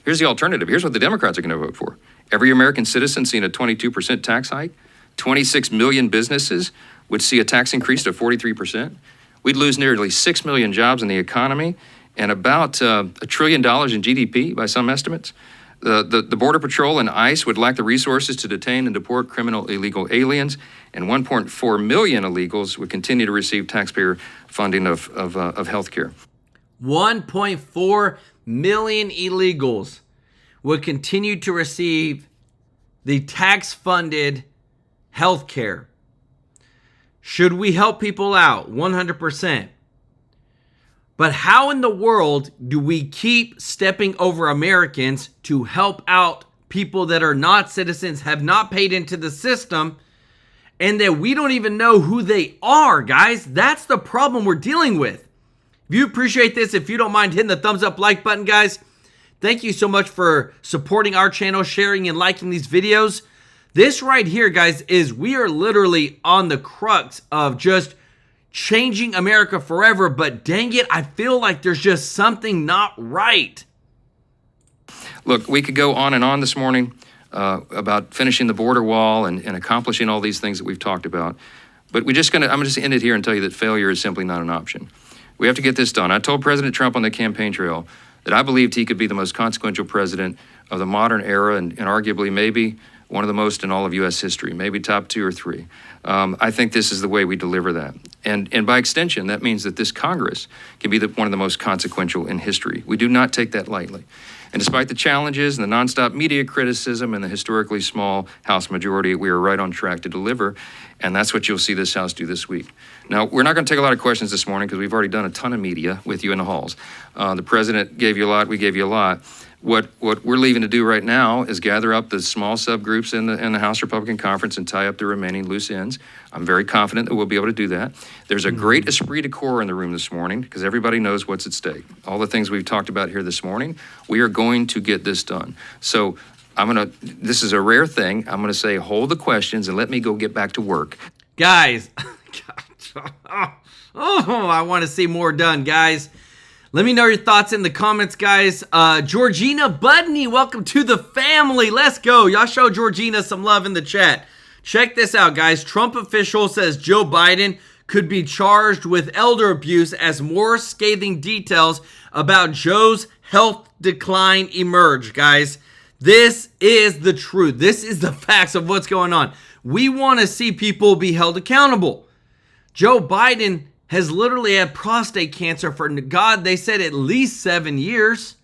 here's the alternative. Here's what the Democrats are going to vote for. Every American citizen seeing a 22% tax hike, 26 million businesses would see a tax increase to 43%. We'd lose nearly 6 million jobs in the economy and about $1 trillion in GDP by some estimates. The Border Patrol and ICE would lack the resources to detain and deport criminal illegal aliens, and 1.4 million illegals would continue to receive taxpayer funding of health care. 1.4 million illegals would continue to receive the tax-funded health care. Should we help people out? 100%. But how in the world do we keep stepping over Americans to help out people that are not citizens, have not paid into the system, and that we don't even know who they are, guys? That's the problem we're dealing with. If you appreciate this, if you don't mind hitting the thumbs up like button, guys, thank you so much for supporting our channel, sharing and liking these videos. This right here, guys, is we are literally on the crux of just changing America forever, but dang it, I feel like there's just something not right. Look, we could go on and on this morning about finishing the border wall and accomplishing all these things that we've talked about. But I'm just end it here and tell you that failure is simply not an option. We have to get this done. I told President Trump on the campaign trail that I believed he could be the most consequential president of the modern era and arguably maybe one of the most in all of U.S. history, maybe top 2 or 3. I think this is the way we deliver that. And by extension, that means that this Congress can be one of the most consequential in history. We do not take that lightly. And despite the challenges and the nonstop media criticism and the historically small House majority, we are right on track to deliver. And that's what you'll see this House do this week. Now, we're not going to take a lot of questions this morning because we've already done a ton of media with you in the halls. The president gave you a lot, we gave you a lot. What we're leaving to do right now is gather up the small subgroups in the House Republican Conference and tie up the remaining loose ends. I'm very confident that we'll be able to do that. There's a great esprit de corps in the room this morning because everybody knows what's at stake. All the things we've talked about here this morning, we are going to get this done. So this is a rare thing. I'm going to say hold the questions and let me go get back to work. Guys, I want to see more done, guys. Let me know your thoughts in the comments, guys. Georgina Budney, welcome to the family. Let's go. Y'all show Georgina some love in the chat. Check this out, guys. Trump official says Joe Biden could be charged with elder abuse as more scathing details about Joe's health decline emerge, guys. This is the truth. This is the facts of what's going on. We want to see people be held accountable. Joe Biden has literally had prostate cancer for, God, they said at least 7 years.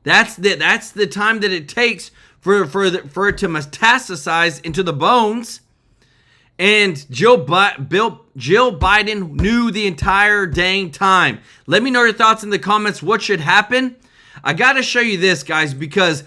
That's the time that it takes for it to metastasize into the bones. And Jill Biden knew the entire dang time. Let me know your thoughts in the comments. What should happen? I got to show you this, guys, because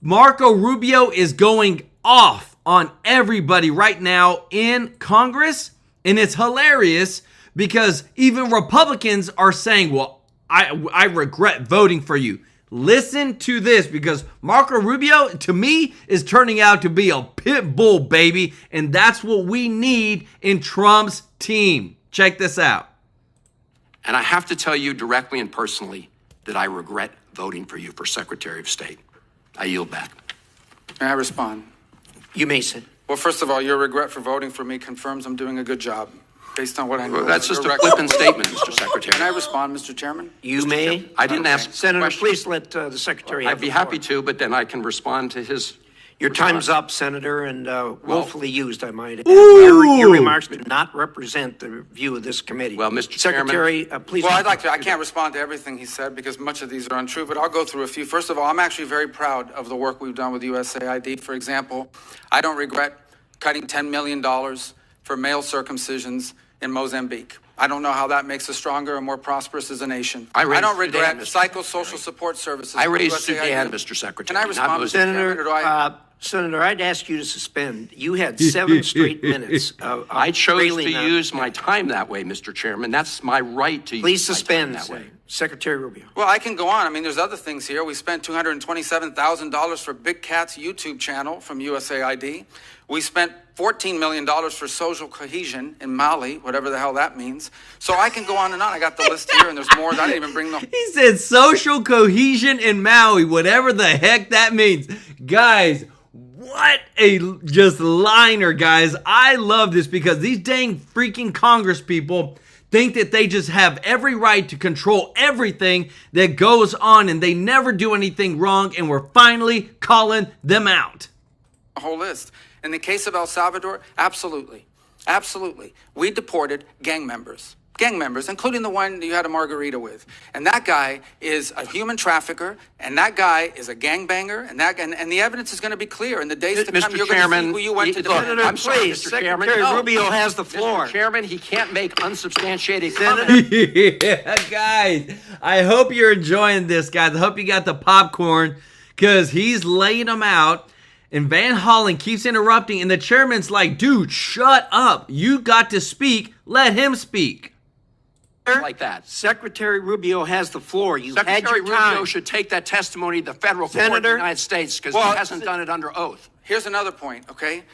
Marco Rubio is going off on everybody right now in Congress. And it's hilarious because even Republicans are saying, well, I regret voting for you. Listen to this, because Marco Rubio, to me, is turning out to be a pit bull, baby. And that's what we need in Trump's team. Check this out. And I have to tell you directly and personally that I regret voting for you for Secretary of State. I yield back. May I respond? You may sit. Well, first of all, your regret for voting for me confirms I'm doing a good job. Based on what I know. Well, that's just a flippant statement, Mr. Secretary. Can I respond, Mr. Chairman? You may. I didn't ask. Senator, question. please let the Secretary have I'd be the floor. happy to, but then I can respond to his. Your time's up, Senator, and willfully used, I might add. Ooh. Your remarks do not represent the view of this committee. Well, Mr. Secretary, Chairman, please. Well, I'd like to. I can't respond to everything he said because much of these are untrue, but I'll go through a few. First of all, I'm actually very proud of the work we've done with USAID. For example, I don't regret cutting $10 million for male circumcisions in Mozambique. I don't know how that makes us stronger and more prosperous as a nation. I raised don't regret Sudan, Mr. psychosocial support services. I for raised USAID. Sudan, Mr. Secretary. Can I respond, not Mr. Chairman, or do I? Senator, I'd ask you to suspend. You had 7 straight minutes. I chose to railing on- use my time that way, Mr. Chairman. That's my right to Please use suspend my time that way. Secretary Rubio. Well, I can go on. I mean, there's other things here. We spent $227,000 for Big Cat's YouTube channel from USAID. We spent $14 million for social cohesion in Mali, whatever the hell that means. So I can go on and on. I got the list here, and there's more. I didn't even bring the... He said social cohesion in Maui, whatever the heck that means. Guys, what a just liner, guys. I love this because these dang freaking Congress people think that they just have every right to control everything that goes on, and they never do anything wrong, and we're finally calling them out. A whole list. In the case of El Salvador, absolutely. Absolutely. We deported gang members, including the one you had a margarita with. And that guy is a human trafficker, and that guy is a gangbanger, and the evidence is going to be clear in the days to come. Mr. You're Chairman, going to see who you went to defend. Senator, I'm sorry, please, Mr. Chairman. Secretary Rubio has the floor. Mr. Chairman, he can't make unsubstantiated comments. Yeah, guys, I hope you're enjoying this, guys. I hope you got the popcorn because he's laying them out. And Van Hollen keeps interrupting, and the chairman's like, dude, shut up. You got to speak. Let him speak. Like that. Secretary Rubio has the floor. You Secretary had your time. Rubio should take that testimony to the federal court of the Senator? United States because Well, he hasn't done it under oath. Here's another point, okay?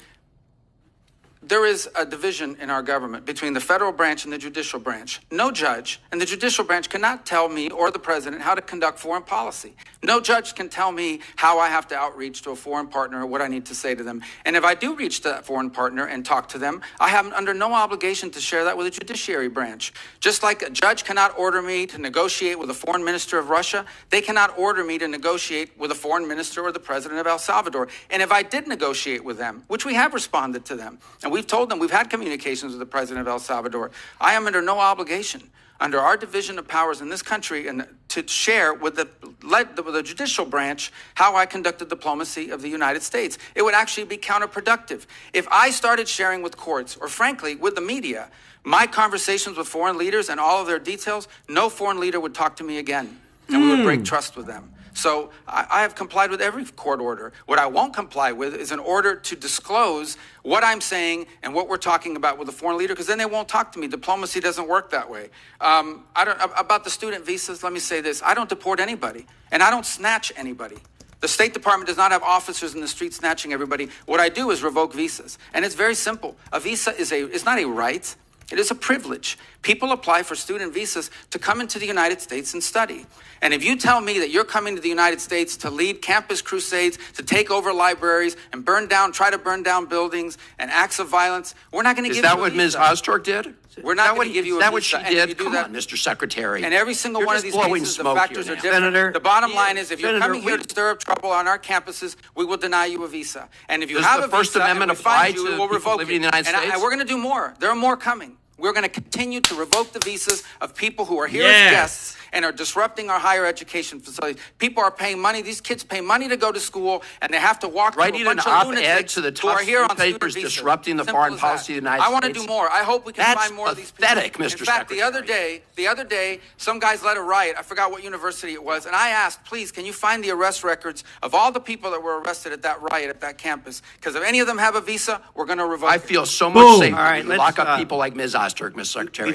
There is a division in our government between the federal branch and the judicial branch. No judge in the judicial branch cannot tell me or the president how to conduct foreign policy. No judge can tell me how I have to outreach to a foreign partner or what I need to say to them. And if I do reach to that foreign partner and talk to them, I have under no obligation to share that with the judiciary branch. Just like a judge cannot order me to negotiate with a foreign minister of Russia, they cannot order me to negotiate with a foreign minister or the president of El Salvador. And if I did negotiate with them, which we have responded to them, and we've told them we've had communications with the president of El Salvador, I am under no obligation under our division of powers in this country and to share with the judicial branch how I conducted diplomacy of the United States. It would actually be counterproductive. If I started sharing with courts or frankly with the media, my conversations with foreign leaders and all of their details, no foreign leader would talk to me again and we would break trust with them. So I have complied with every court order. What I won't comply with is an order to disclose what I'm saying and what we're talking about with a foreign leader, because then they won't talk to me. Diplomacy doesn't work that way. About the student visas, let me say this. I don't deport anybody, and I don't snatch anybody. The State Department does not have officers in the street snatching everybody. What I do is revoke visas, and it's very simple. A visa is not a right. It is a privilege. People apply for student visas to come into the United States and study. And if you tell me that you're coming to the United States to lead campus crusades, to take over libraries and try to burn down buildings and acts of violence, we're not going to give you a visa. Is that what Ms. Ozturk did? We're not going to give you a visa. Is that what she did? Come on, Mr. Secretary. And every single You're one of just these blowing cases, the smoke factors here are now. different. Senator, the bottom line is if you're Senator, coming here to stir up trouble on our campuses, we will deny you a visa. And if you Does have the a First visa Amendment and we find apply you, to we'll people revoke living it. in the United And States? we're going to do more. There are more coming. We're going to continue to revoke the visas of people who are here Yes. as guests and are disrupting our higher education facilities. People are paying money. These kids pay money to go to school, and they have to walk Writing through a an bunch of op-ed lunatics to the who are top here on student newspapers visas. disrupting the Simple foreign as policy that. of the United I want to States. do more. I hope we can That's find more of these people. pathetic, Mr. In fact, the other Secretary. day, some guys led a riot. I forgot what university it was, and I asked, please, can you find the arrest records of all the people that were arrested at that riot at that campus? Because if any of them have a visa, we're going to revoke I it. feel so Boom. much safer All right, when you let's, lock up people like Ms. Ozturk, Mr. Secretary.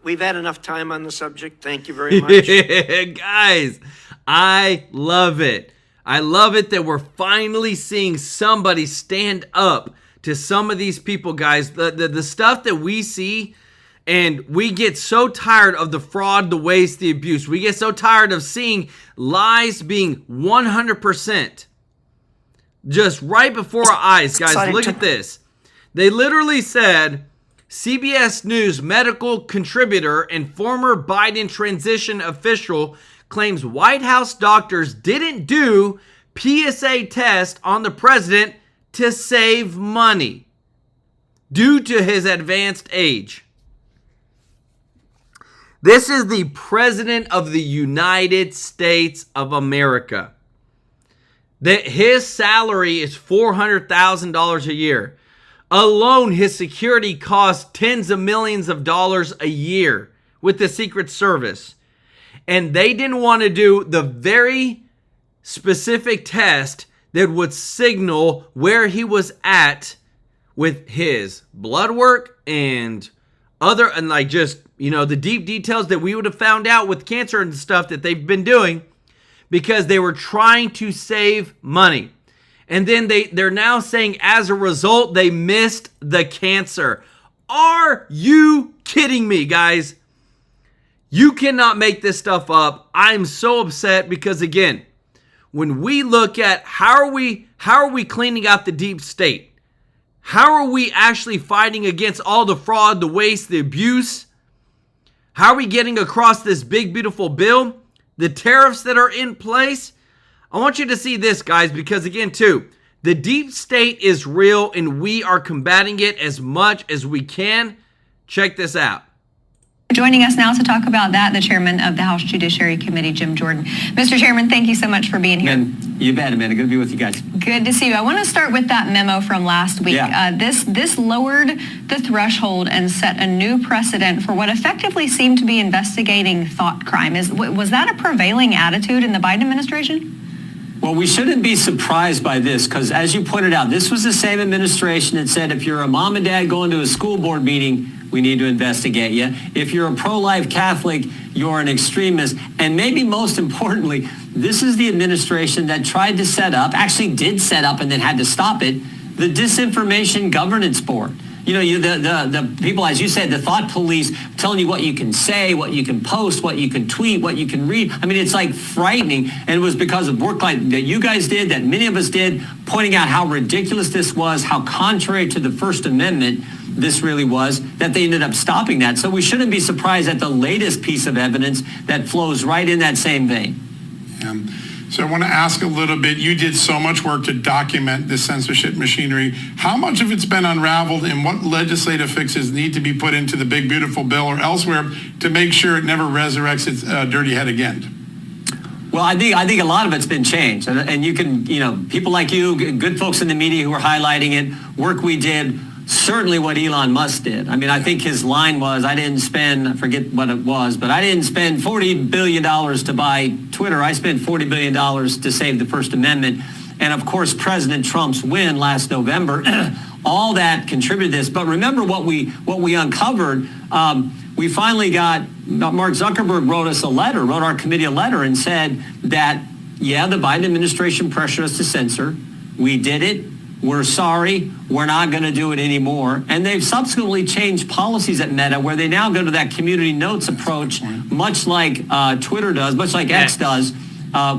We've had enough time on the subject. Thank you very much. Guys, I love it. I love it that we're finally seeing somebody stand up to some of these people, guys. The stuff that we see, and we get so tired of the fraud, the waste, the abuse. We get so tired of seeing lies being 100%. Just right before our eyes, guys. Look at this. They literally said, CBS News medical contributor and former Biden transition official claims White House doctors didn't do PSA test on the president to save money due to his advanced age. This is the President of the United States of America. That his salary is $400,000 a year. alone, his security costs tens of millions of dollars a year with the Secret Service. And they didn't want to do the very specific test that would signal where he was at with his blood work and other, and like just, you know, the deep details that we would have found out with cancer and stuff that they've been doing, because they were trying to save money. And then they're now saying as a result, they missed the cancer. Are you kidding me, guys? You cannot make this stuff up. I'm so upset because, again, when we look at how are we cleaning out the deep state? How are we actually fighting against all the fraud, the waste, the abuse? How are we getting across this big, beautiful bill? The tariffs that are in place? I want you to see this, guys, because again, too, the deep state is real and we are combating it as much as we can. Check this out. Joining us now to talk about that, the chairman of the House Judiciary Committee, Jim Jordan. Mr. Chairman, thank you so much for being here. You bet, Amanda. Good to be with you guys. Good to see you. I want to start with that memo from last week. Yeah. This lowered the threshold and set a new precedent for what effectively seemed to be investigating thought crime. Was that a prevailing attitude in the Biden administration? Well, we shouldn't be surprised by this because, as you pointed out, this was the same administration that said if you're a mom and dad going to a school board meeting, we need to investigate you. If you're a pro-life Catholic, you're an extremist. And maybe most importantly, this is the administration that tried to set up, actually did set up and then had to stop it, the Disinformation Governance Board. You know, the people, as you said, the thought police telling you what you can say, what you can post, what you can tweet, what you can read. I mean, it's like frightening. And it was because of work like that you guys did, that many of us did, pointing out how ridiculous this was, how contrary to the First Amendment this really was, that they ended up stopping that. So we shouldn't be surprised at the latest piece of evidence that flows right in that same vein. So I want to ask a little bit, you did so much work to document this censorship machinery. How much of it's been unraveled and what legislative fixes need to be put into the big, beautiful bill or elsewhere to make sure it never resurrects its dirty head again? Well, I think a lot of it's been changed. And you can, you know, people like you, good folks in the media who are highlighting it, work we did, certainly what Elon Musk did. I mean, I think his line was, I forget what it was, but I didn't spend $40 billion to buy Twitter. I spent $40 billion to save the First Amendment. And of course, President Trump's win last November, all that contributed to this. But remember what we uncovered. We finally got, Mark Zuckerberg wrote our committee a letter and said that, yeah, the Biden administration pressured us to censor. We did it. We're sorry, we're not going to do it anymore. And they've subsequently changed policies at Meta where they now go to that community notes approach, much like Twitter does, much like X does,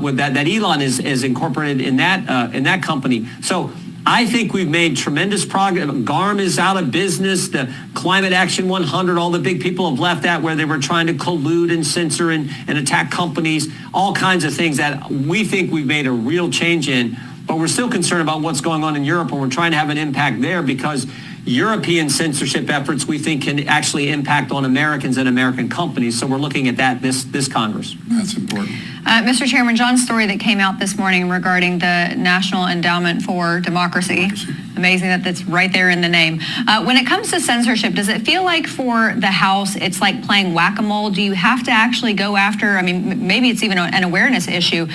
with that Elon is incorporated in that company. So I think we've made tremendous progress. GARM is out of business. The Climate Action 100, all the big people have left that where they were trying to collude and censor and attack companies, all kinds of things that we think we've made a real change in. But we're still concerned about what's going on in Europe, and we're trying to have an impact there because European censorship efforts we think can actually impact on Americans and American companies. So we're looking at that this Congress. That's important. Mr. Chairman, John's story that came out this morning regarding the National Endowment for Democracy. Amazing that that's right there in the name. When it comes to censorship, does it feel like for the House, it's like playing whack-a-mole? Do you have to actually go after, I mean, maybe it's even an awareness issue.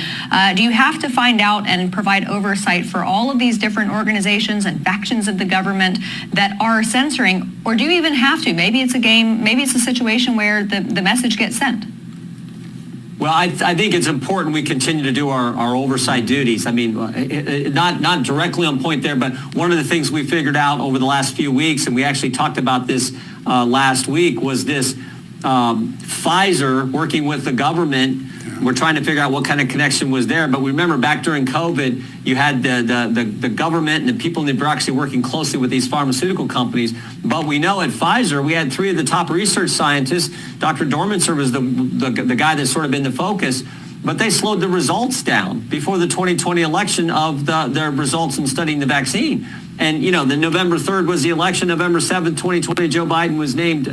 Do you have to find out and provide oversight for all of these different organizations and factions of the government that are censoring? Or do you even have to? Maybe it's a game, maybe it's a situation where the message gets sent. Well, I think it's important we continue to do our oversight duties. I mean, not directly on point there, but one of the things we figured out over the last few weeks, and we actually talked about this last week, was this Pfizer working with the government. We're trying to figure out what kind of connection was there. But remember, back during COVID, you had the government and the people in the bureaucracy working closely with these pharmaceutical companies. But we know at Pfizer, we had 3 of the top research scientists. Dr. Dormitzer was the guy that's sort of been the focus. But they slowed the results down before the 2020 election of their results in studying the vaccine. And, you know, the November 3rd was the election. November 7th, 2020, Joe Biden was named,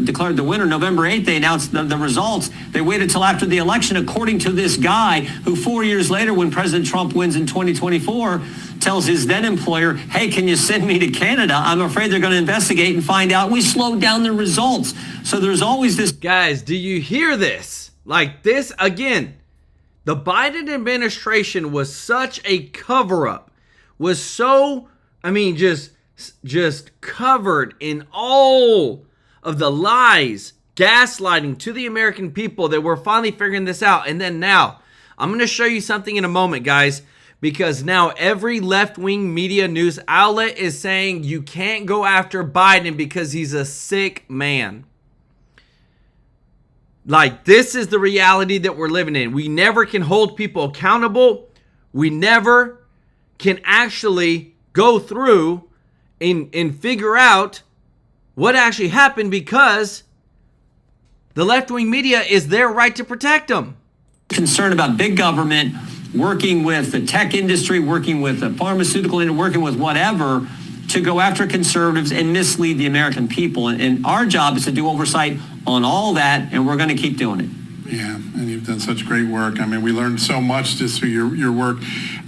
declared the winner. November 8th, they announced the results. They waited till after the election, according to this guy who 4 years later, when President Trump wins in 2024, tells his then employer, hey, can you send me to Canada? I'm afraid they're going to investigate and find out. We slowed down the results. So there's always this. Guys, do you hear this? Like this again. The Biden administration was such a cover-up. Was so, just covered in all of the lies, gaslighting to the American people that we're finally figuring this out. And then now, I'm going to show you something in a moment, guys, because now every left-wing media news outlet is saying you can't go after Biden because he's a sick man. Like, this is the reality that we're living in. We never can hold people accountable. We never can actually go through and figure out what actually happened because the left-wing media is their right to protect them. Concern about big government working with the tech industry, working with the pharmaceutical industry, working with whatever to go after conservatives and mislead the American people. And our job is to do oversight on all that, and we're going to keep doing it. Yeah, and you've done such great work. I mean, we learned so much just through your work.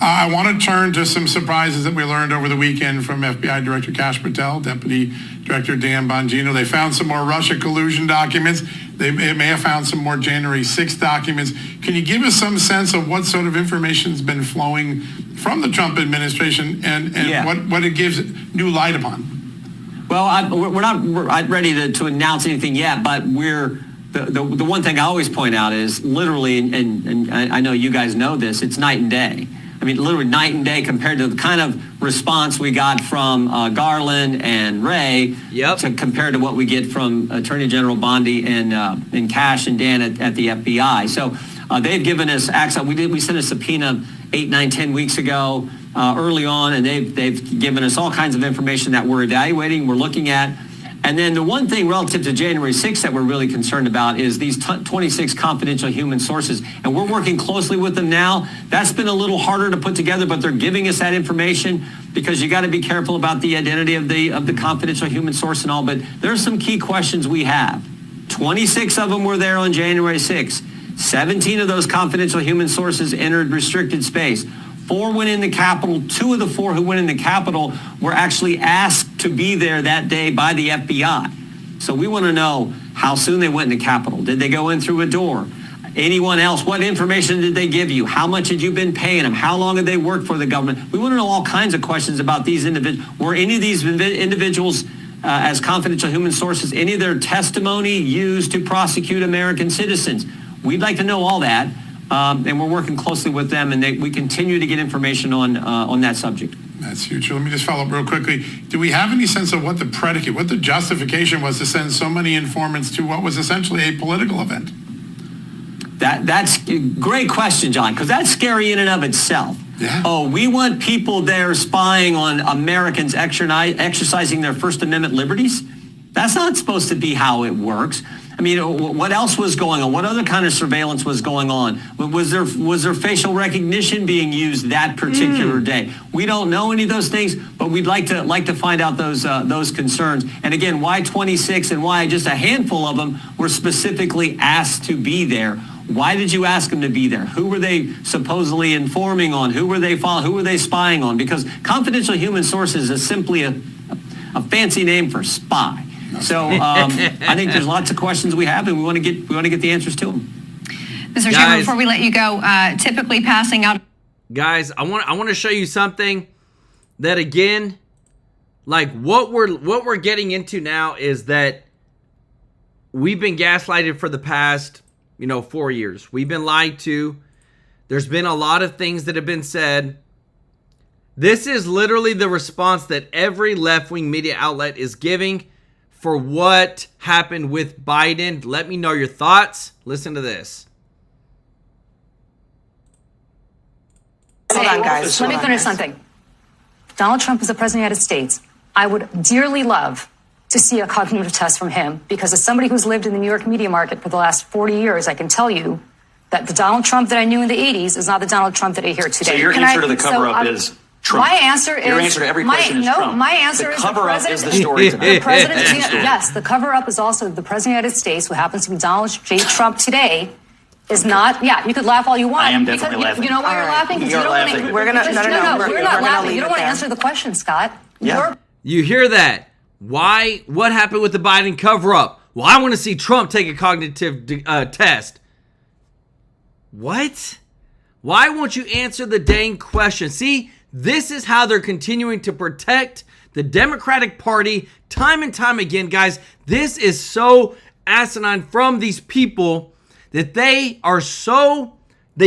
I want to turn to some surprises that we learned over the weekend from FBI Director Kash Patel, Deputy Director Dan Bongino. They found some more Russia collusion documents. They may have found some more January 6th documents. Can you give us some sense of what sort of information has been flowing from the Trump administration and what it gives new light upon? Well, we're not ready to announce anything yet, but the one thing I always point out is literally, and I know you guys know this, it's night and day. I mean, literally night and day compared to the kind of response we got from Garland and Wray, compared to what we get from Attorney General Bondi and Kash and Dan at the FBI. So they've given us access. We sent a subpoena 8, 9, 10 weeks ago early on, and they've given us all kinds of information that we're evaluating, we're looking at. And then the one thing relative to January 6th that we're really concerned about is these 26 confidential human sources. And we're working closely with them now. That's been a little harder to put together, but they're giving us that information because you got to be careful about the identity of the confidential human source and all. But there's some key questions we have. 26 of them were there on January 6th. 17 of those confidential human sources entered restricted space. 4 went in the Capitol. 2 of the 4 who went in the Capitol were actually asked to be there that day by the FBI. So we want to know how soon they went in the Capitol. Did they go in through a door? Anyone else? What information did they give you? How much had you been paying them? How long had they worked for the government? We want to know all kinds of questions about these individuals. Were any of these individuals as confidential human sources, any of their testimony used to prosecute American citizens? We'd like to know all that. And we're working closely with them, and we continue to get information on that subject. That's huge. Let me just follow up real quickly. Do we have any sense of what the predicate, what the justification was to send so many informants to what was essentially a political event? That's a great question, John, because that's scary in and of itself. Yeah. Oh, we want people there spying on Americans exercising their First Amendment liberties? That's not supposed to be how it works. I mean, what else was going on? What other kind of surveillance was going on? Was there facial recognition being used that particular day? We don't know any of those things, but we'd like to find out those concerns. And again, why 26 and why just a handful of them were specifically asked to be there? Why did you ask them to be there? Who were they supposedly informing on? Who were they following? Who were they spying on? Because confidential human sources is simply a fancy name for spy. So I think there's lots of questions we have, and we want to get the answers to them. Mr. Chairman, before we let you go, typically passing out. Guys, I want to show you something that again, like what we're getting into now is that we've been gaslighted for the past 4 years. We've been lied to. There's been a lot of things that have been said. This is literally the response that every left-wing media outlet is giving for what happened with Biden. Let me know your thoughts. Listen to this. Hold on, guys. Let me finish something. Donald Trump is the president of the United States. I would dearly love to see a cognitive test from him because as somebody who's lived in the New York media market for the last 40 years, I can tell you that the Donald Trump that I knew in the 80s is not the Donald Trump that I hear today. So your answer to the cover-up is Trump. My answer is... Your answer to every question is Trump. My answer is the cover-up is the story tonight. The president, yes, the cover-up is also the president of the United States, who happens to be Donald J. Trump today, is not, yeah, you could laugh all you want. I am definitely because laughing. You know why you're laughing? Because you You're don't laughing. want to. We're gonna- no, we're not laughing. You don't want to answer the question, Scott. Yeah. You hear that? Why? What happened with the Biden cover-up? Well, I want to see Trump take a cognitive test. What? Why won't you answer the dang question? See, this is how they're continuing to protect the Democratic Party time and time again, guys. This is so asinine from these people that they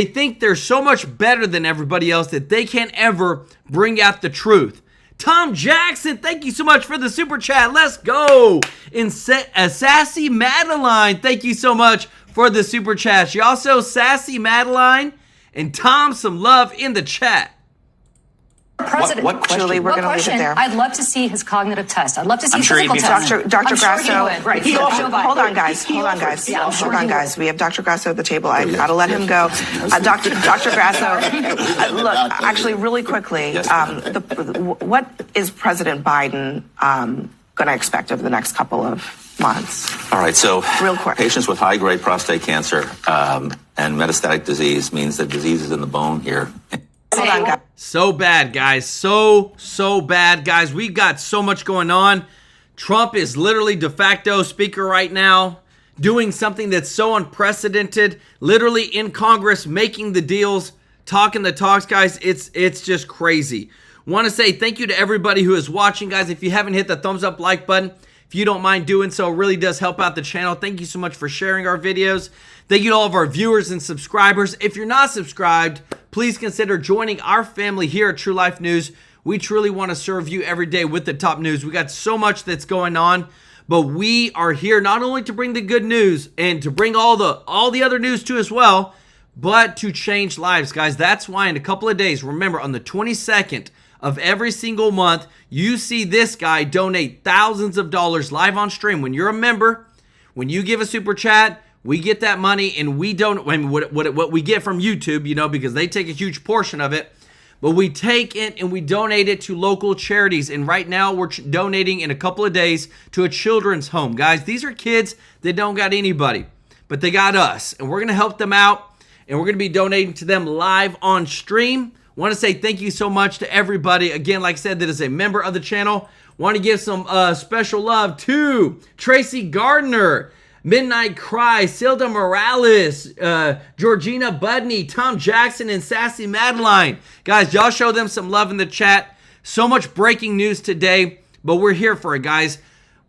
think they're so much better than everybody else that they can't ever bring out the truth. Tom Jackson, thank you so much for the super chat. Let's go. Sassy Madeline, thank you so much for the super chat. You also, Sassy Madeline and Tom, some love in the chat. President, what question? Julie, we're going to leave it there. I'd love to see his cognitive test. I'd love to see his sure physical test. Dr. I'm Grasso. Sure he would. Right. Hold on, guys. We have Dr. Grasso at the table. I got to let him go. Dr. Grasso, look, actually, really quickly, what is President Biden going to expect over the next couple of months? All right, so real quick. Patients with high-grade prostate cancer and metastatic disease means that disease is in the bone here. Hold on, guys. So bad, guys. So bad, guys. We've got so much going on. Trump is literally de facto speaker right now, doing something that's so unprecedented, literally in Congress, making the deals, talking the talks, guys. It's just crazy. Want to say thank you to everybody who is watching, guys. If you haven't hit the thumbs up like button, if you don't mind doing so, it really does help out the channel. Thank you so much for sharing our videos. Thank you to all of our viewers and subscribers. If you're not subscribed, please consider joining our family here at TrueLife News. We truly want to serve you every day with the top news. We got so much that's going on, but we are here not only to bring the good news and to bring all the other news too as well, but to change lives, guys. That's why in a couple of days, remember on the 22nd of every single month, you see this guy donate thousands of dollars live on stream. When you're a member, when you give a super chat, we get that money and we don't, I mean, what we get from YouTube, you know, because they take a huge portion of it, but we take it and we donate it to local charities. And right now we're donating in a couple of days to a children's home. Guys, these are kids that don't got anybody, but they got us, and we're going to help them out, and we're going to be donating to them live on stream. Want to say thank you so much to everybody, again, like I said, that is a member of the channel. Want to give some special love to Tracy Gardner, Midnight Cry, Silda Morales, Georgina Budney, Tom Jackson, and Sassy Madeline. Guys, y'all show them some love in the chat. So much breaking news today, but we're here for it, guys.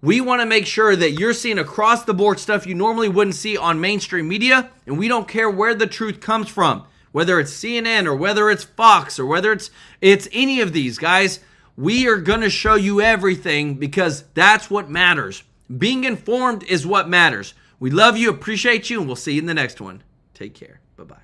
We want to make sure that you're seeing across the board stuff you normally wouldn't see on mainstream media, and we don't care where the truth comes from, whether it's CNN or whether it's Fox or whether it's any of these, guys. We are going to show you everything because that's what matters. Being informed is what matters. We love you, appreciate you, and we'll see you in the next one. Take care. Bye-bye.